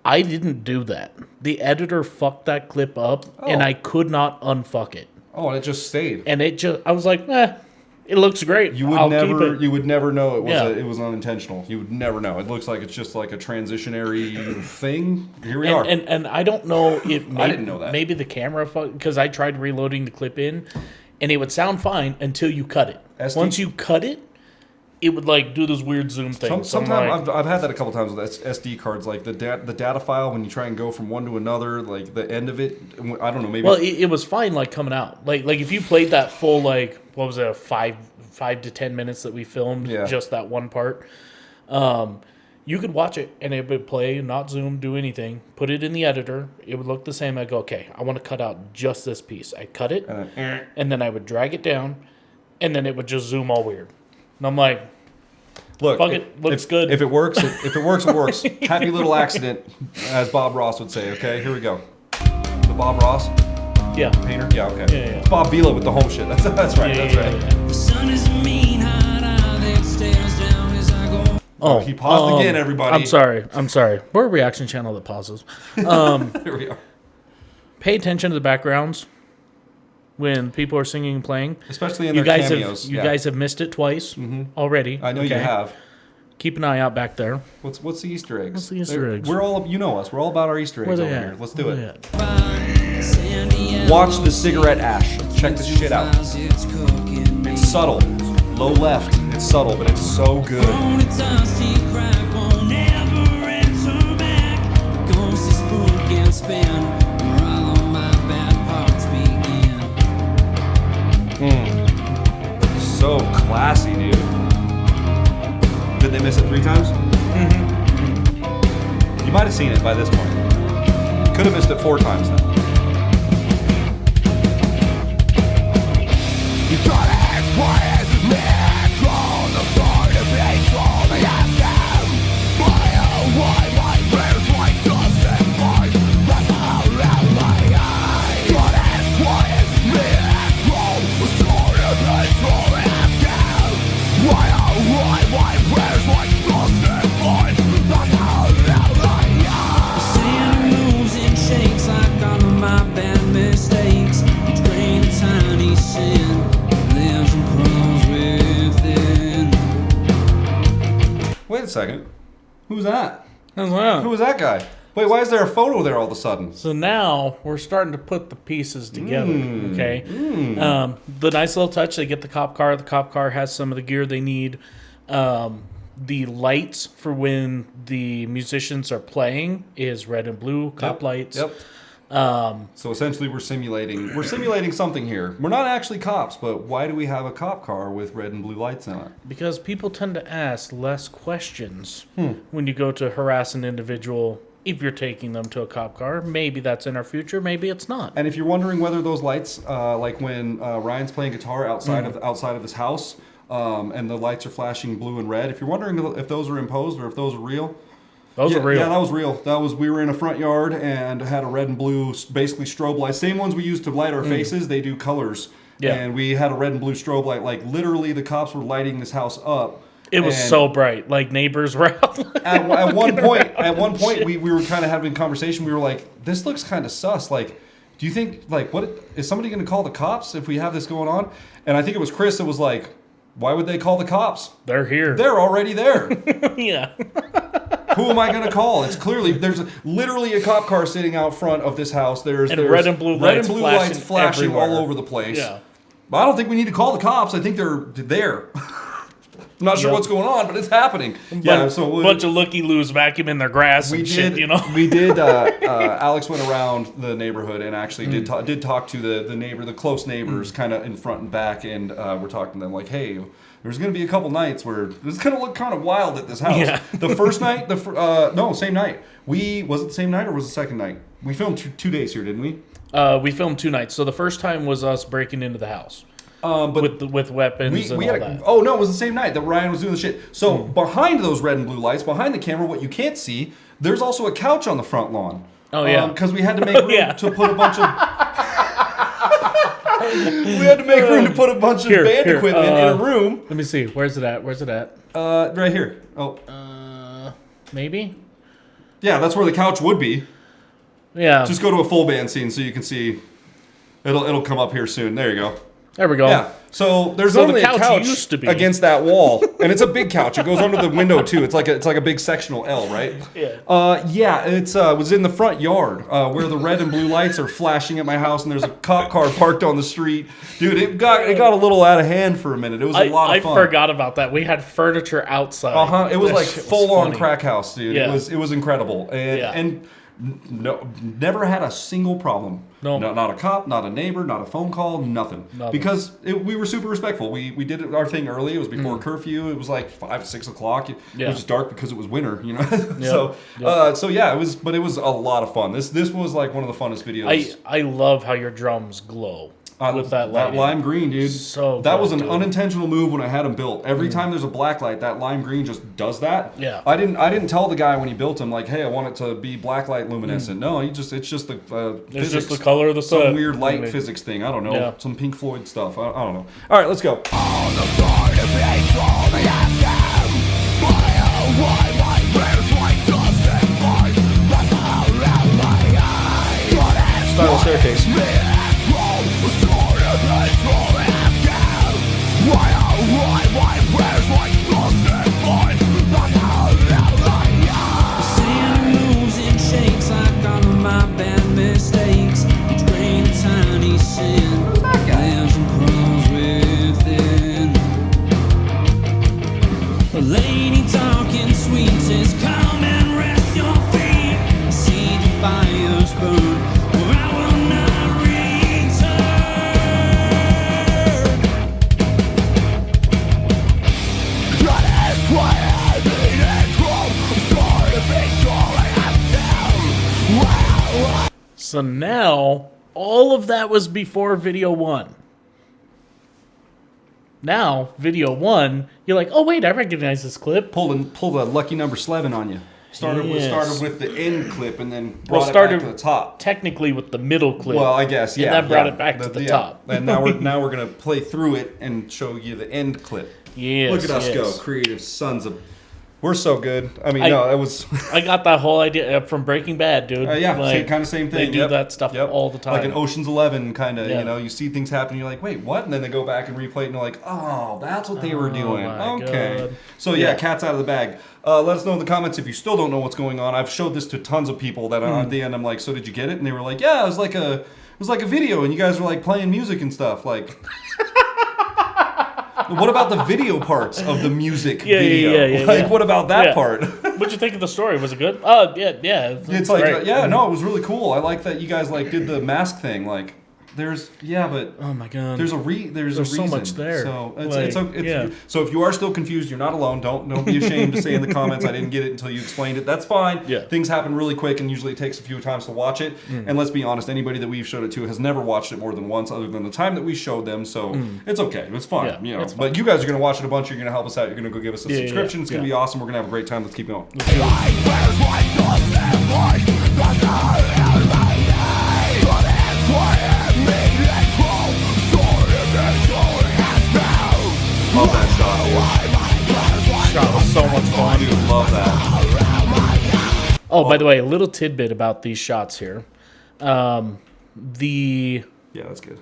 I didn't do that. The editor fucked that clip up, and I could not unfuck it. Oh, and it just stayed. And I was like, it looks great. You would never know it was unintentional. You would never know. It looks like it's just like a transitionary thing. Here we are. And I don't know if I didn't know that. Maybe the camera, because I tried reloading the clip in, and it would sound fine until you cut it. Once you cut it, it would like do this weird zoom thing. Sometimes I've had that a couple times with SD cards, like the data file when you try and go from one to another, like the end of it. I don't know, maybe. Well, it was fine, like coming out, like if you played that full, like what was it, 5 to 10 minutes that we filmed, just that one part. You could watch it and it would play, not zoom, do anything. Put it in the editor, it would look the same. I'd go, okay, I want to cut out just this piece. I'd cut it, and then I would drag it down, and then it would just zoom all weird. And I'm like, look, fuck it, looks good. If it works, it works. Happy little accident, as Bob Ross would say. Okay, here we go. The Bob Ross? Yeah. Painter? Yeah, okay. Yeah. It's Bob Vila with the home shit. That's right. That's right. The sun is a mean hot eye that stares down as I go. Oh, he paused again, everybody. I'm sorry. We're a reaction channel that pauses. Here we are. Pay attention to the backgrounds when people are singing and playing. Especially in their cameos. You guys have missed it twice already. I know you have. Keep an eye out back there. What's the Easter eggs? What's the Easter eggs? We're all, you know us. We're all about our Easter eggs over here. Let's do it. At? Watch the cigarette ash. Check this shit out. It's subtle. Low left. It's subtle, but it's so good. So classy, dude. Did they miss it 3 times? Mm-hmm. You might have seen it by this point. Could have missed it 4 times then. Wait a second. Who's that? Who was that guy? Wait, why is there a photo there all of a sudden? So now we're starting to put the pieces together, okay? The nice little touch, they get the cop car. The cop car has some of the gear they need. The lights for when the musicians are playing is red and blue cop lights. Yep. So essentially we're simulating something here. We're not actually cops, but why do we have a cop car with red and blue lights in it? Because people tend to ask less questions when you go to harass an individual. If you're taking them to a cop car, maybe that's in our future, maybe it's not. And if you're wondering whether those lights, like when Ryan's playing guitar outside of his house, and the lights are flashing blue and red, if you're wondering if those are imposed or if those are real, those are real. Yeah, that was real. We were in a front yard and had a red and blue, basically strobe lights. Same ones we use to light our faces. They do colors. Yeah. And we had a red and blue strobe light. Like literally, the cops were lighting this house up. It was And so bright. Like neighbors were out. at one point, we were kind of having a conversation. We were like, this looks kind of sus. Like, do you think, like, what is somebody going to call the cops if we have this going on? And I think it was Chris that was like, why would they call the cops? They're here. They're already there. Yeah. Who am I going to call? It's clearly, there's literally a cop car sitting out front of this house. There's red and blue lights flashing all everywhere. over the place. Yeah. But I don't think we need to call the cops. I think they're there. I'm not sure what's going on, but it's happening. Yeah, so bunch of looky-loos vacuuming their grass and shit, you know? We did. Alex went around the neighborhood and actually did talk to the neighbor, the close neighbors, kind of in front and back, and we're talking to them like, hey, there's going to be a couple nights where it's going to look kind of wild at this house. Yeah. The first night, same night. Was it the same night or was it the second night? We filmed 2 days here, didn't we? We filmed 2 nights. So the first time was us breaking into the house. But with weapons and all that. Oh, no, it was the same night that Ryan was doing the shit. So behind those red and blue lights, behind the camera, what you can't see, there's also a couch on the front lawn. Oh, yeah. Because we had to make room to put a bunch of... we had to make room to put a bunch of band equipment in a room. Let me see. Where's it at? Right here. Oh. Maybe? Yeah, that's where the couch would be. Yeah. Just go to a full band scene so you can see. It'll come up here soon. There you go. There we go. Yeah. So there's So only the a couch couch used to be. against that wall, and it's a big couch. It goes under the window too. It's like a big sectional L, right? Yeah. It was in the front yard where the red and blue lights are flashing at my house, and there's a cop car parked on the street. Dude, it got a little out of hand for a minute. It was a lot of fun. I forgot about that. We had furniture outside. It was That like shit was full on funny. crack house, dude. Yeah. It was incredible, and no, never had a single problem. No. Not a cop, not a neighbor, not a phone call, nothing. Because we were super respectful. We did our thing early. It was before curfew. It was like 5, 6 o'clock. It was just dark because it was winter, you know. So yeah, it was. But it was a lot of fun. This was like one of the funnest videos. I love how your drums glow with that light. That lime green, dude. So that good, was an dude. unintentional move when I had them built. Every time there's a black light, that lime green just does that. Yeah. I didn't tell the guy when he built them like, hey, I want it to be black light luminescent. No, it's just the It's physics. just the color of the Some set. weird light physics thing. I don't know. Yeah. Some Pink Floyd stuff. I don't know. All right, let's go. Spiral staircase. Sand moves and shakes like all of my bad mistakes. Each grain of tiny sin lives and crawls within. A lady talking sweet says, come and rest your feet. See the fires burn, or I will not So now, all of that was before video 1. Now, video 1, you're like, oh wait, I recognize this clip. Pull the lucky number 11 on you. Started Yes. with the end clip and then brought it back to the top. Technically with the middle clip. Well, I guess, yeah. And then brought it back to the top. And now we're gonna play through it and show you the end clip. Yes, Look at us yes. go, creative sons of. We're so good. I mean, I- it was. I got that whole idea from Breaking Bad, dude. Yeah, Like, kind of same thing. They do that stuff all the time. Like in Ocean's 11, kind of. Yeah. You know, you see things happen, you're like, wait, what? And then they go back and replay it, and you're like, oh, that's what they were doing. my Okay. God. So yeah, cat's out of the bag. Let us know in the comments if you still don't know what's going on. I've showed this to tons of people that at the end I'm like, so did you get it? And they were like, yeah, it was like a video, and you guys were like playing music and stuff. Like, what about the video parts of the music video? Yeah. What about that Yeah. part? What'd you think of the story? Was it good? Yeah. It's like, great. no, it was really cool. I like that you guys like did the mask thing. Like, but Oh my god. there's a reason. so much there. So Like, so if you are still confused, you're not alone. Don't be ashamed to say in the comments I didn't get it until you explained it. That's fine. Yeah. Things happen really quick, and usually it takes a few times to watch it. And let's be honest, anybody that we've showed it to has never watched it more than once, other than the time that we showed them. So it's okay. It's fine. Yeah, you know. it's fine. But you guys are gonna watch it a bunch. You're gonna help us out. You're gonna go give us a Yeah, subscription. It's gonna yeah. be awesome. We're gonna have a great time. Let's keep going. Love that shot. Oh, by the way, a little tidbit about these shots here. Yeah, that's good.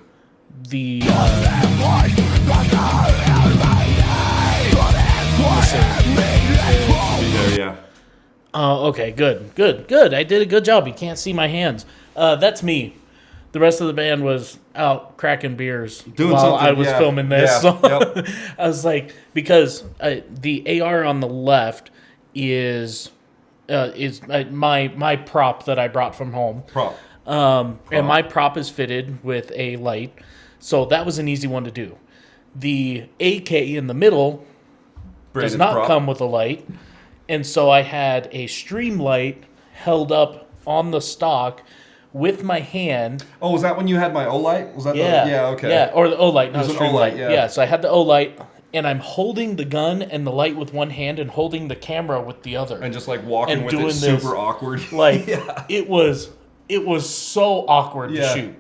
Yeah. Oh, okay, good. I did a good job. You can't see my hands. That's me. The rest of the band was out cracking beers Doing while something, I was filming this. Yeah, So yep. I was like, because the AR on the left is my prop that I brought from home. Prop. And my prop is fitted with a light, so that was an easy one to do. The AK in the middle does not come with a light, and so I had a stream light held up on the stock with my hand. Oh, was that when you had my O-light? Was that okay. Yeah, or the O-light, not It was an stream O-light, light. yeah. Yeah, so I had the O-light, and I'm holding the gun and the light with one hand and holding the camera with the other. And just like walking And with doing it super this. awkward. Like, it was so awkward to shoot.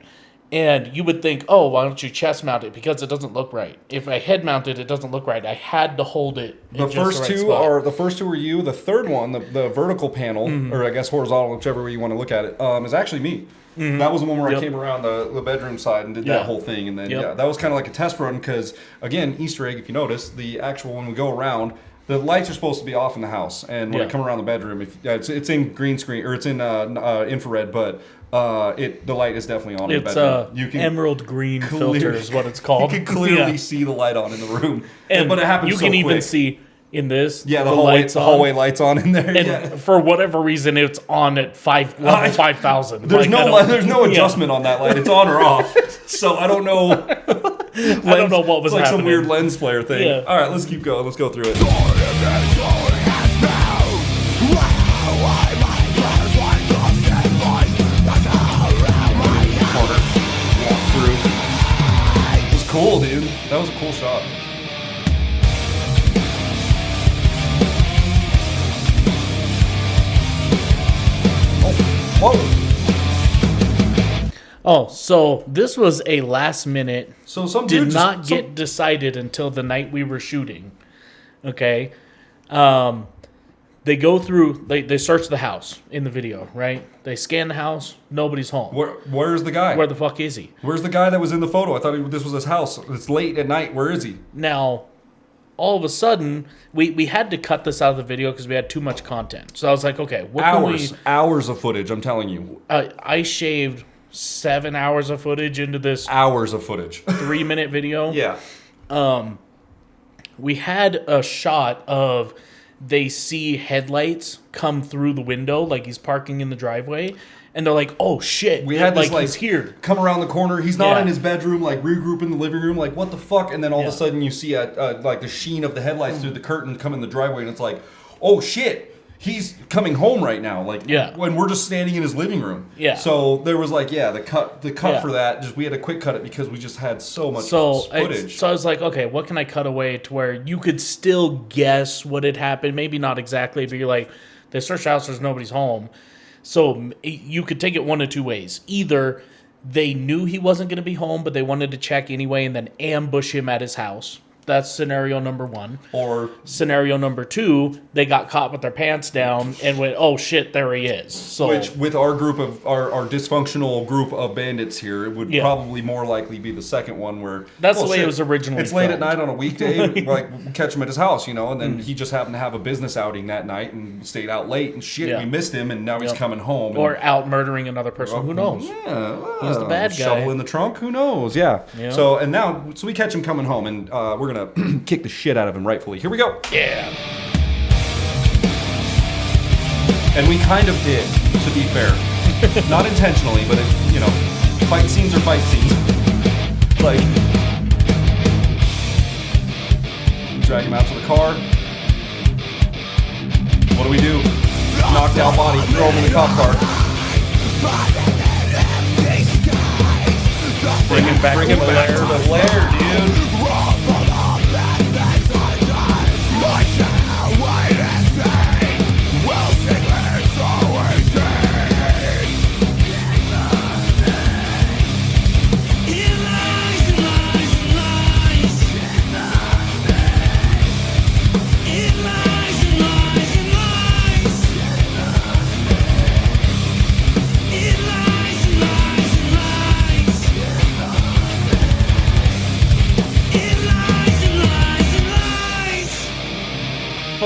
And you would think, oh, why don't you chest mount it? Because it doesn't look right. If I head mount it, it doesn't look right. I had to hold it. The first two are you. The third one, the vertical panel, or I guess horizontal, whichever way you want to look at it, is actually me. That was the one where I came around the bedroom side and did that whole thing. And then, that was kind of like a test run because, again, Easter egg, if you notice, the actual, when we go around, the lights are supposed to be off in the house. And when I come around the bedroom, it's in green screen, or it's in infrared, but the light is definitely on in the bedroom. You can emerald green filter is what it's called. You can clearly see the light on in the room. And but it happens you so can even quick. see in this, the lights hallway lights on in there. And for whatever reason, it's on at level 5,000. There's no adjustment on that light. It's on or off. So I don't know. I don't know what was it's like happening. some weird lens flare thing. Yeah. All right, let's keep going. Let's go through it. Walk through. It was cool, dude. That was a cool shot. Whoa. Oh, so this was a last minute. So some did dude not get decided until the night we were shooting. Okay. They go through, they search the house in the video, right? They scan the house, nobody's home. Where's the guy? Where the fuck is he? Where's the guy that was in the photo? I thought this was his house. It's late at night. Where is he? Now, all of a sudden, we had to cut this out of the video because we had too much content. So I was like, okay, what hours of footage, I'm telling you. I shaved 7 hours of footage into this hours of footage 3-minute video. Yeah. We had a shot of they see headlights come through the window, like he's parking in the driveway, and they're like, "Oh shit!" We had this he's here. Come around the corner. He's not in his bedroom. Like regroup in the living room. Like what the fuck? And then all of a sudden you see like the sheen of the headlights through the curtain come in the driveway, and it's like, "Oh shit!" He's coming home right now, like when we're just standing in his living room. Yeah. So there was like the cut for that. Just we had to quick cut it because we just had so much footage. So I was like, okay, what can I cut away to where you could still guess what had happened? Maybe not exactly, but you're like, they searched the house, there's nobody's home. So you could take it one of two ways. Either they knew he wasn't going to be home, but they wanted to check anyway and then ambush him at his house. That's scenario number one. Or scenario number two, they got caught with their pants down and went, "Oh shit, there he is." So, which with our group of our dysfunctional group of bandits here, it would probably more likely be the second one where that's the way it was originally. It's late at night on a weekday, like we catch him at his house, and then he just happened to have a business outing that night and stayed out late and shit. We missed him, and now he's coming home or out murdering another person. Who knows? Yeah, he's the bad guy. Shovel in the trunk. Who knows? Yeah. So so we catch him coming home, and we're gonna kick the shit out of him rightfully. Here we go. Yeah. And we kind of did, to be fair. Not intentionally, but fight scenes are fight scenes. Like, drag him out to the car. What do? Knocked out body, throw him in the cop car. Bring him back to the lair, dude.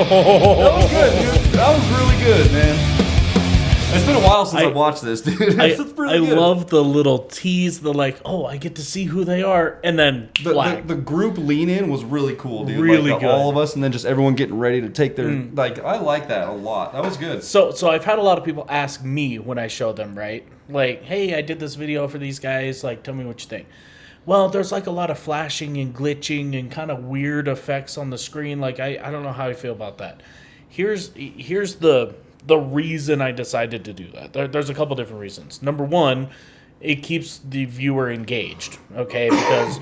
That was good, dude. That was really good, man. It's been a while since I've watched this, dude. It's really good. I love the little tease, the like, oh, I get to see who they are, and then the group lean in was really cool, dude. Really like, good. All of us, and then just everyone getting ready to take their like. I like that a lot. That was good. So I've had a lot of people ask me when I show them, right? Like, hey, I did this video for these guys. Like, tell me what you think. Well, there's like a lot of flashing and glitching and kind of weird effects on the screen. Like, I don't know how I feel about that. Here's the reason I decided to do that. There's a couple different reasons. Number one, it keeps the viewer engaged, okay? Because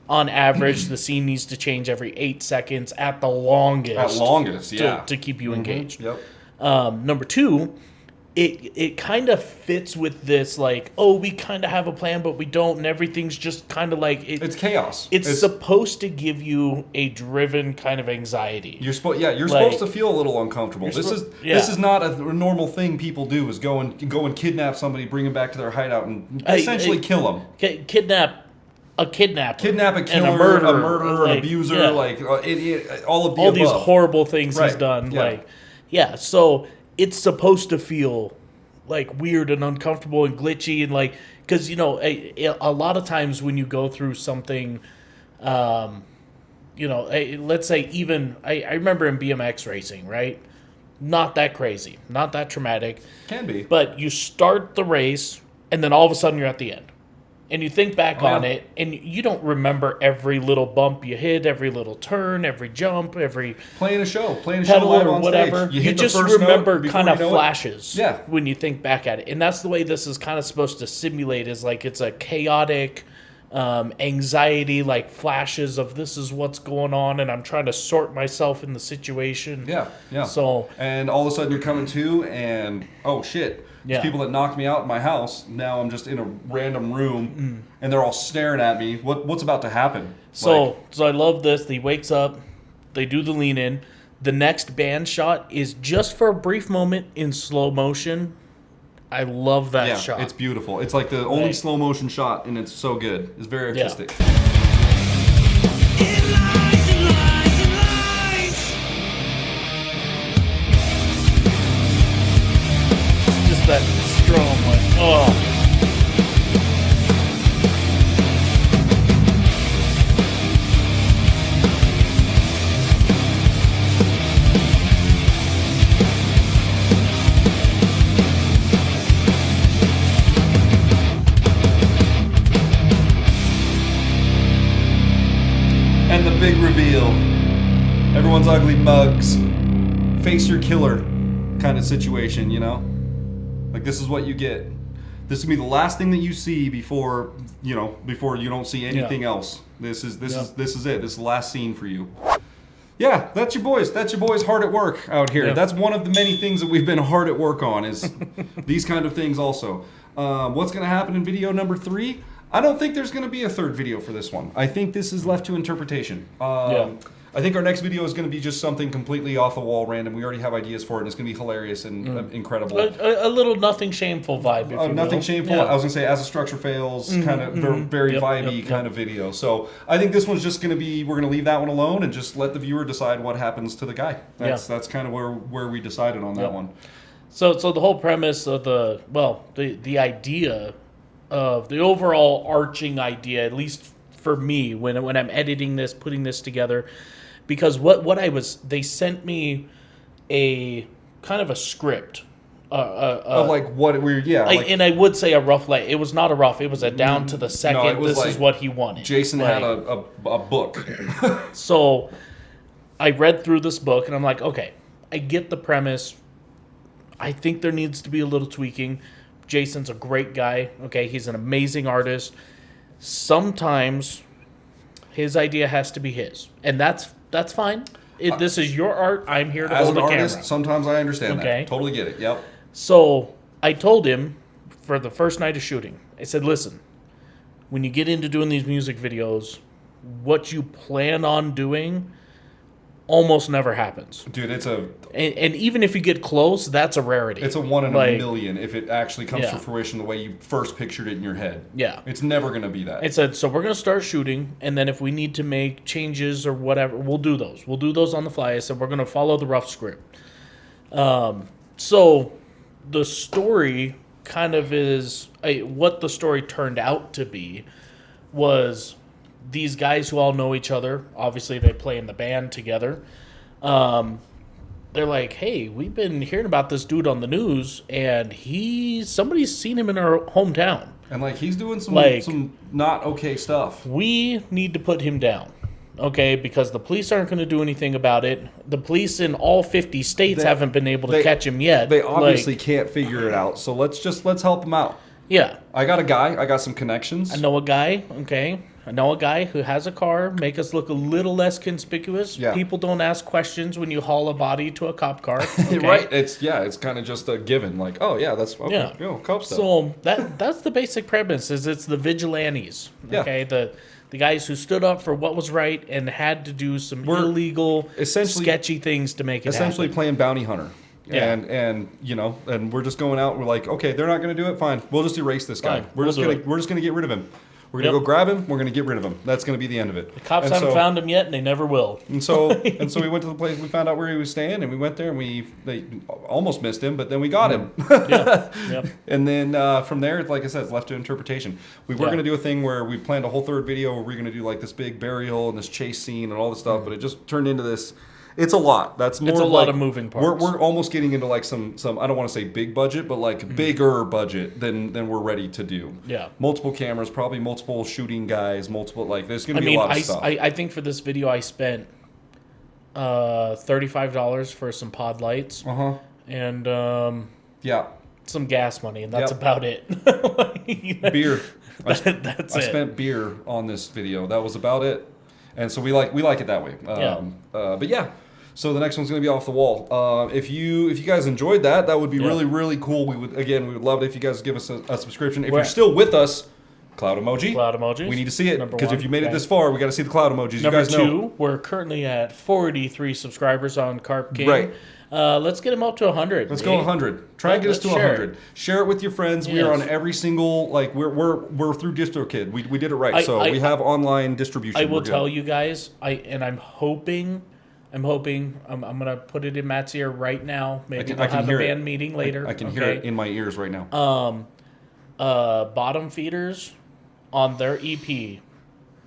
on average, the scene needs to change every 8 seconds at the longest. At longest, yeah. To keep you engaged. Yep. Number two, it kind of fits with this, like, oh, we kind of have a plan, but we don't, and everything's just kind of like... It's chaos. It's supposed to give you a driven kind of anxiety. You're supposed to feel a little uncomfortable. This is not a normal thing people do, is go and kidnap somebody, bring them back to their hideout, and essentially kill them. Kidnap a kidnapper. Kidnap a killer, and a murderer, like, an abuser, yeah. like all of the all above. these horrible things Right. he's done. Yeah. So it's supposed to feel like weird and uncomfortable and glitchy and like, because a lot of times when you go through something, let's say even I remember in BMX racing, right? Not that crazy, not that traumatic. Can be, but you start the race and then all of a sudden you're at the end. And you think back on it, and you don't remember every little bump you hit, every little turn, every jump, every playing a show pedal live or on whatever. Stage. You just remember kind of flashes Yeah. when you think back at it. And that's the way this is kind of supposed to simulate, is like it's a chaotic anxiety, like flashes of this is what's going on, and I'm trying to sort myself in the situation. Yeah. So, and all of a sudden you're coming to, and oh shit. Yeah. People that knocked me out in my house, now I'm just in a random room, and they're all staring at me. What's about to happen? So I love this. He wakes up, they do the lean in. The next band shot is just for a brief moment in slow motion. I love that shot. It's beautiful. It's like the only slow motion shot, and it's so good. It's very artistic. Yeah. That strong, like, oh. And the big reveal. Everyone's ugly mugs. Face your killer kind of situation, you know? Like, this is what you get. This will be the last thing that you see before you don't see anything else. This is it. This is the last scene for you. Yeah, that's your boys. That's your boys hard at work out here. Yeah. That's one of the many things that we've been hard at work on, is these kind of things also. What's going to happen in video number 3? I don't think there's going to be a third video for this one. I think this is left to interpretation. I think our next video is going to be just something completely off the wall, random. We already have ideas for it, and it's going to be hilarious and incredible. A little nothing shameful vibe. If you nothing will. shameful. Yeah. I was going to say, as a structure fails, kind of very vibey kind of video. So I think this one's just going to be, we're going to leave that one alone and just let the viewer decide what happens to the guy. That's kind of where we decided on that one. So the whole premise of the idea of the overall arching idea, at least for me, when I'm editing this, putting this together, because they sent me a kind of a script of like what we're and I would say a rough it was not a rough, it was a down to the second. This is what he wanted. Jason had a book. So I read through this book and I'm like, okay, I get the premise. I think there needs to be a little tweaking. Jason's a great guy. Okay, he's an amazing artist. Sometimes his idea has to be his, and that's fine. This is your art. I'm here to hold the camera. As an artist, sometimes I understand that. Totally get it. Yep. So I told him for the first night of shooting, I said, listen, when you get into doing these music videos, what you plan on doing, almost never happens. Dude, And even if you get close, that's a rarity. it's a 1 in a million if it actually comes to fruition the way you first pictured it in your head. Yeah. It's never going to be that. So we're going to start shooting, and then if we need to make changes or whatever, we'll do those. We'll do those on the fly. I said we're going to follow the rough script. So the story kind of is what the story turned out to be was these guys who all know each other. Obviously, they play in the band together. They're like, hey, we've been hearing about this dude on the news, and somebody's seen him in our hometown. And like he's doing some not okay stuff. We need to put him down. Okay, because the police aren't going to do anything about it. The police in all 50 states haven't been able to catch him yet. They obviously can't figure it out. So let's help him out. Yeah. I got a guy. I got some connections. I know a guy. Okay. I know a guy who has a car. Make us look a little less conspicuous. Yeah. People don't ask questions when you haul a body to a cop car. Okay? Right. It's kind of just a given. Like, oh yeah, that's okay. Yeah. Cop stuff. So that's the basic premise. Is it's the vigilantes. Okay. Yeah. The guys who stood up for what was right and had to do some illegal, sketchy things to make it essentially happen. Playing bounty hunter. Yeah. And we're just going out. We're like, okay, they're not going to do it. Fine, we'll just erase this guy. Fine, we're just gonna get rid of him. We're gonna go grab him. We're gonna get rid of him. That's gonna be the end of it. The cops haven't found him yet, and they never will. And so we went to the place. We found out where he was staying, and we went there, and they almost missed him, but then we got him. Yeah. Yep. And then from there, like I said, it's left to interpretation. We were gonna do a thing where we planned a whole third video where we're gonna do like this big burial and this chase scene and all this stuff, but it just turned into this. It's a lot. It's a lot of moving parts. We're almost getting into like some I don't want to say big budget, but like bigger budget than we're ready to do. Yeah. Multiple cameras, probably multiple shooting guys, there's going to be a lot of stuff. I think for this video I spent $35 for some pod lights. Uh-huh. And yeah. Some gas money, and that's about it. Beer. I spent beer on this video. That was about it. And so we like it that way. But yeah. So the next one's going to be off the wall. If you guys enjoyed that would be really, really cool. We would love it if you guys give us a subscription. If you're still with us, cloud emoji. Cloud emojis. We need to see it because if you made it this far, we got to see the cloud emojis. You guys know. Number 2, we're currently at 43 subscribers on Carp King. Right. Let's get them up to 100. Let's go 100. Try and get us to 100. Share it with your friends. Yes. We are on every single we're through DistroKid. We did it right. We have online distribution. I will tell you guys. I'm hoping. I'm gonna put it in Matt's ear right now. Maybe we'll have a band meeting later. I can hear it in my ears right now. Bottom Feeders on their EP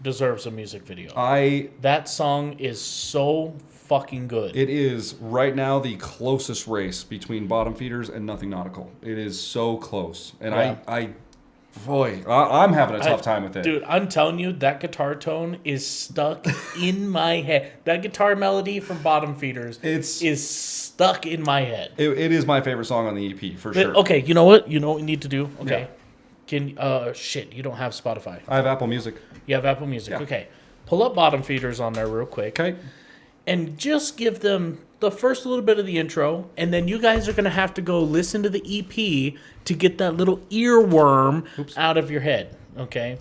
deserves a music video. That song is so fucking good. It is right now the closest race between Bottom Feeders and Nothing Nautical. It is so close, and I'm having a tough time with it. Dude, I'm telling you, that guitar tone is stuck in my head. That guitar melody from Bottom Feeders is stuck in my head. It is my favorite song on the EP for sure. Okay, you know what? You know what we need to do? Okay. Yeah. You don't have Spotify. I have Apple Music. You have Apple Music. Yeah. Okay. Pull up Bottom Feeders on there real quick. Okay. And just give them the first little bit of the intro, and then you guys are going to have to go listen to the EP to get that little earworm out of your head, okay?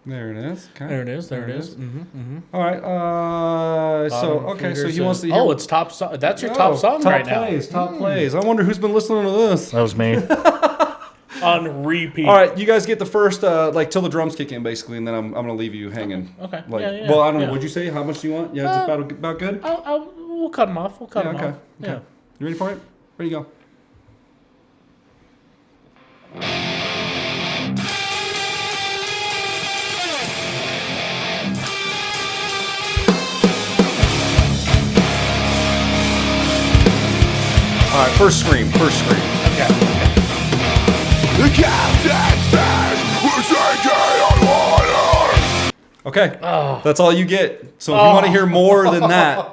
There it is. Okay. There it is. Mm-hmm, mm-hmm. All right. So he wants to hear... Oh, it's top song. That's your top song right now. Top plays. I wonder who's been listening to this. That was me. On repeat. All right, you guys get the first, till the drums kick in, basically, and then I'm going to leave you hanging. Okay. Well, I don't know. What'd you say? How much do you want? Yeah, it's about good? We'll cut them off. Okay. Yeah. You ready for it? Ready to go. All right, first scream. Okay. The captain says we're taking on water. Okay, that's all you get. So if you want to hear more than that,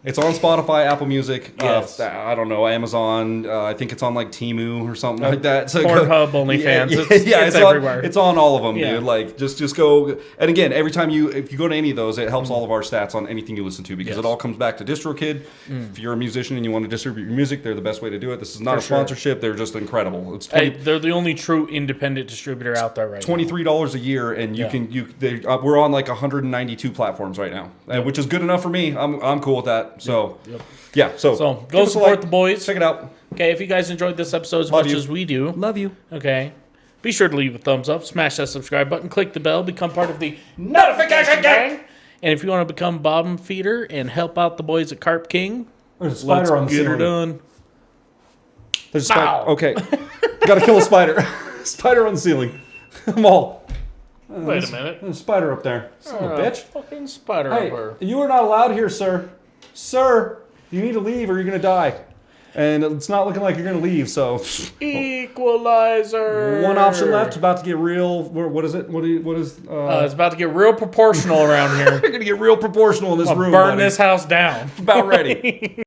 It's on Spotify, Apple Music. Yes. I don't know, Amazon. I think it's on like Temu or something like that. So Pornhub, OnlyFans. It's on, everywhere. it's on all of them, Yeah. dude. Like just go. And again, every time if you go to any of those, it helps all of our stats on anything you listen to because it all comes back to DistroKid. If you're a musician and you want to distribute your music, they're the best way to do it. This is not a sponsorship. They're just incredible. It's they're the only true independent distributor out there right now. $23 a year, and we're on like 192 platforms right now, which is good enough for me. I'm cool with that. So. Yeah, so go support the boys. Check it out. Okay, if you guys enjoyed this episode as much as we do, love you. Okay, be sure to leave a thumbs up, smash that subscribe button, click the bell, become part of the notification gang. And if you want to become bottom feeder and help out the boys at Carp King, there's a spider on the ceiling. Get her done. There's a spider. Okay, gotta kill a spider. Spider on the ceiling. I'm all. Wait a minute. There's a spider up there. Son of a bitch. Fucking spider Hey, over. you are not allowed here, sir. Sir. You need to leave or you're going to die. And it's not looking like you're going to leave, so... Equalizer! One option left. It's about to get real... What is it? What is... it's about to get real proportional around here. You're going to get real proportional in this room, Burn buddy. this house down. About ready.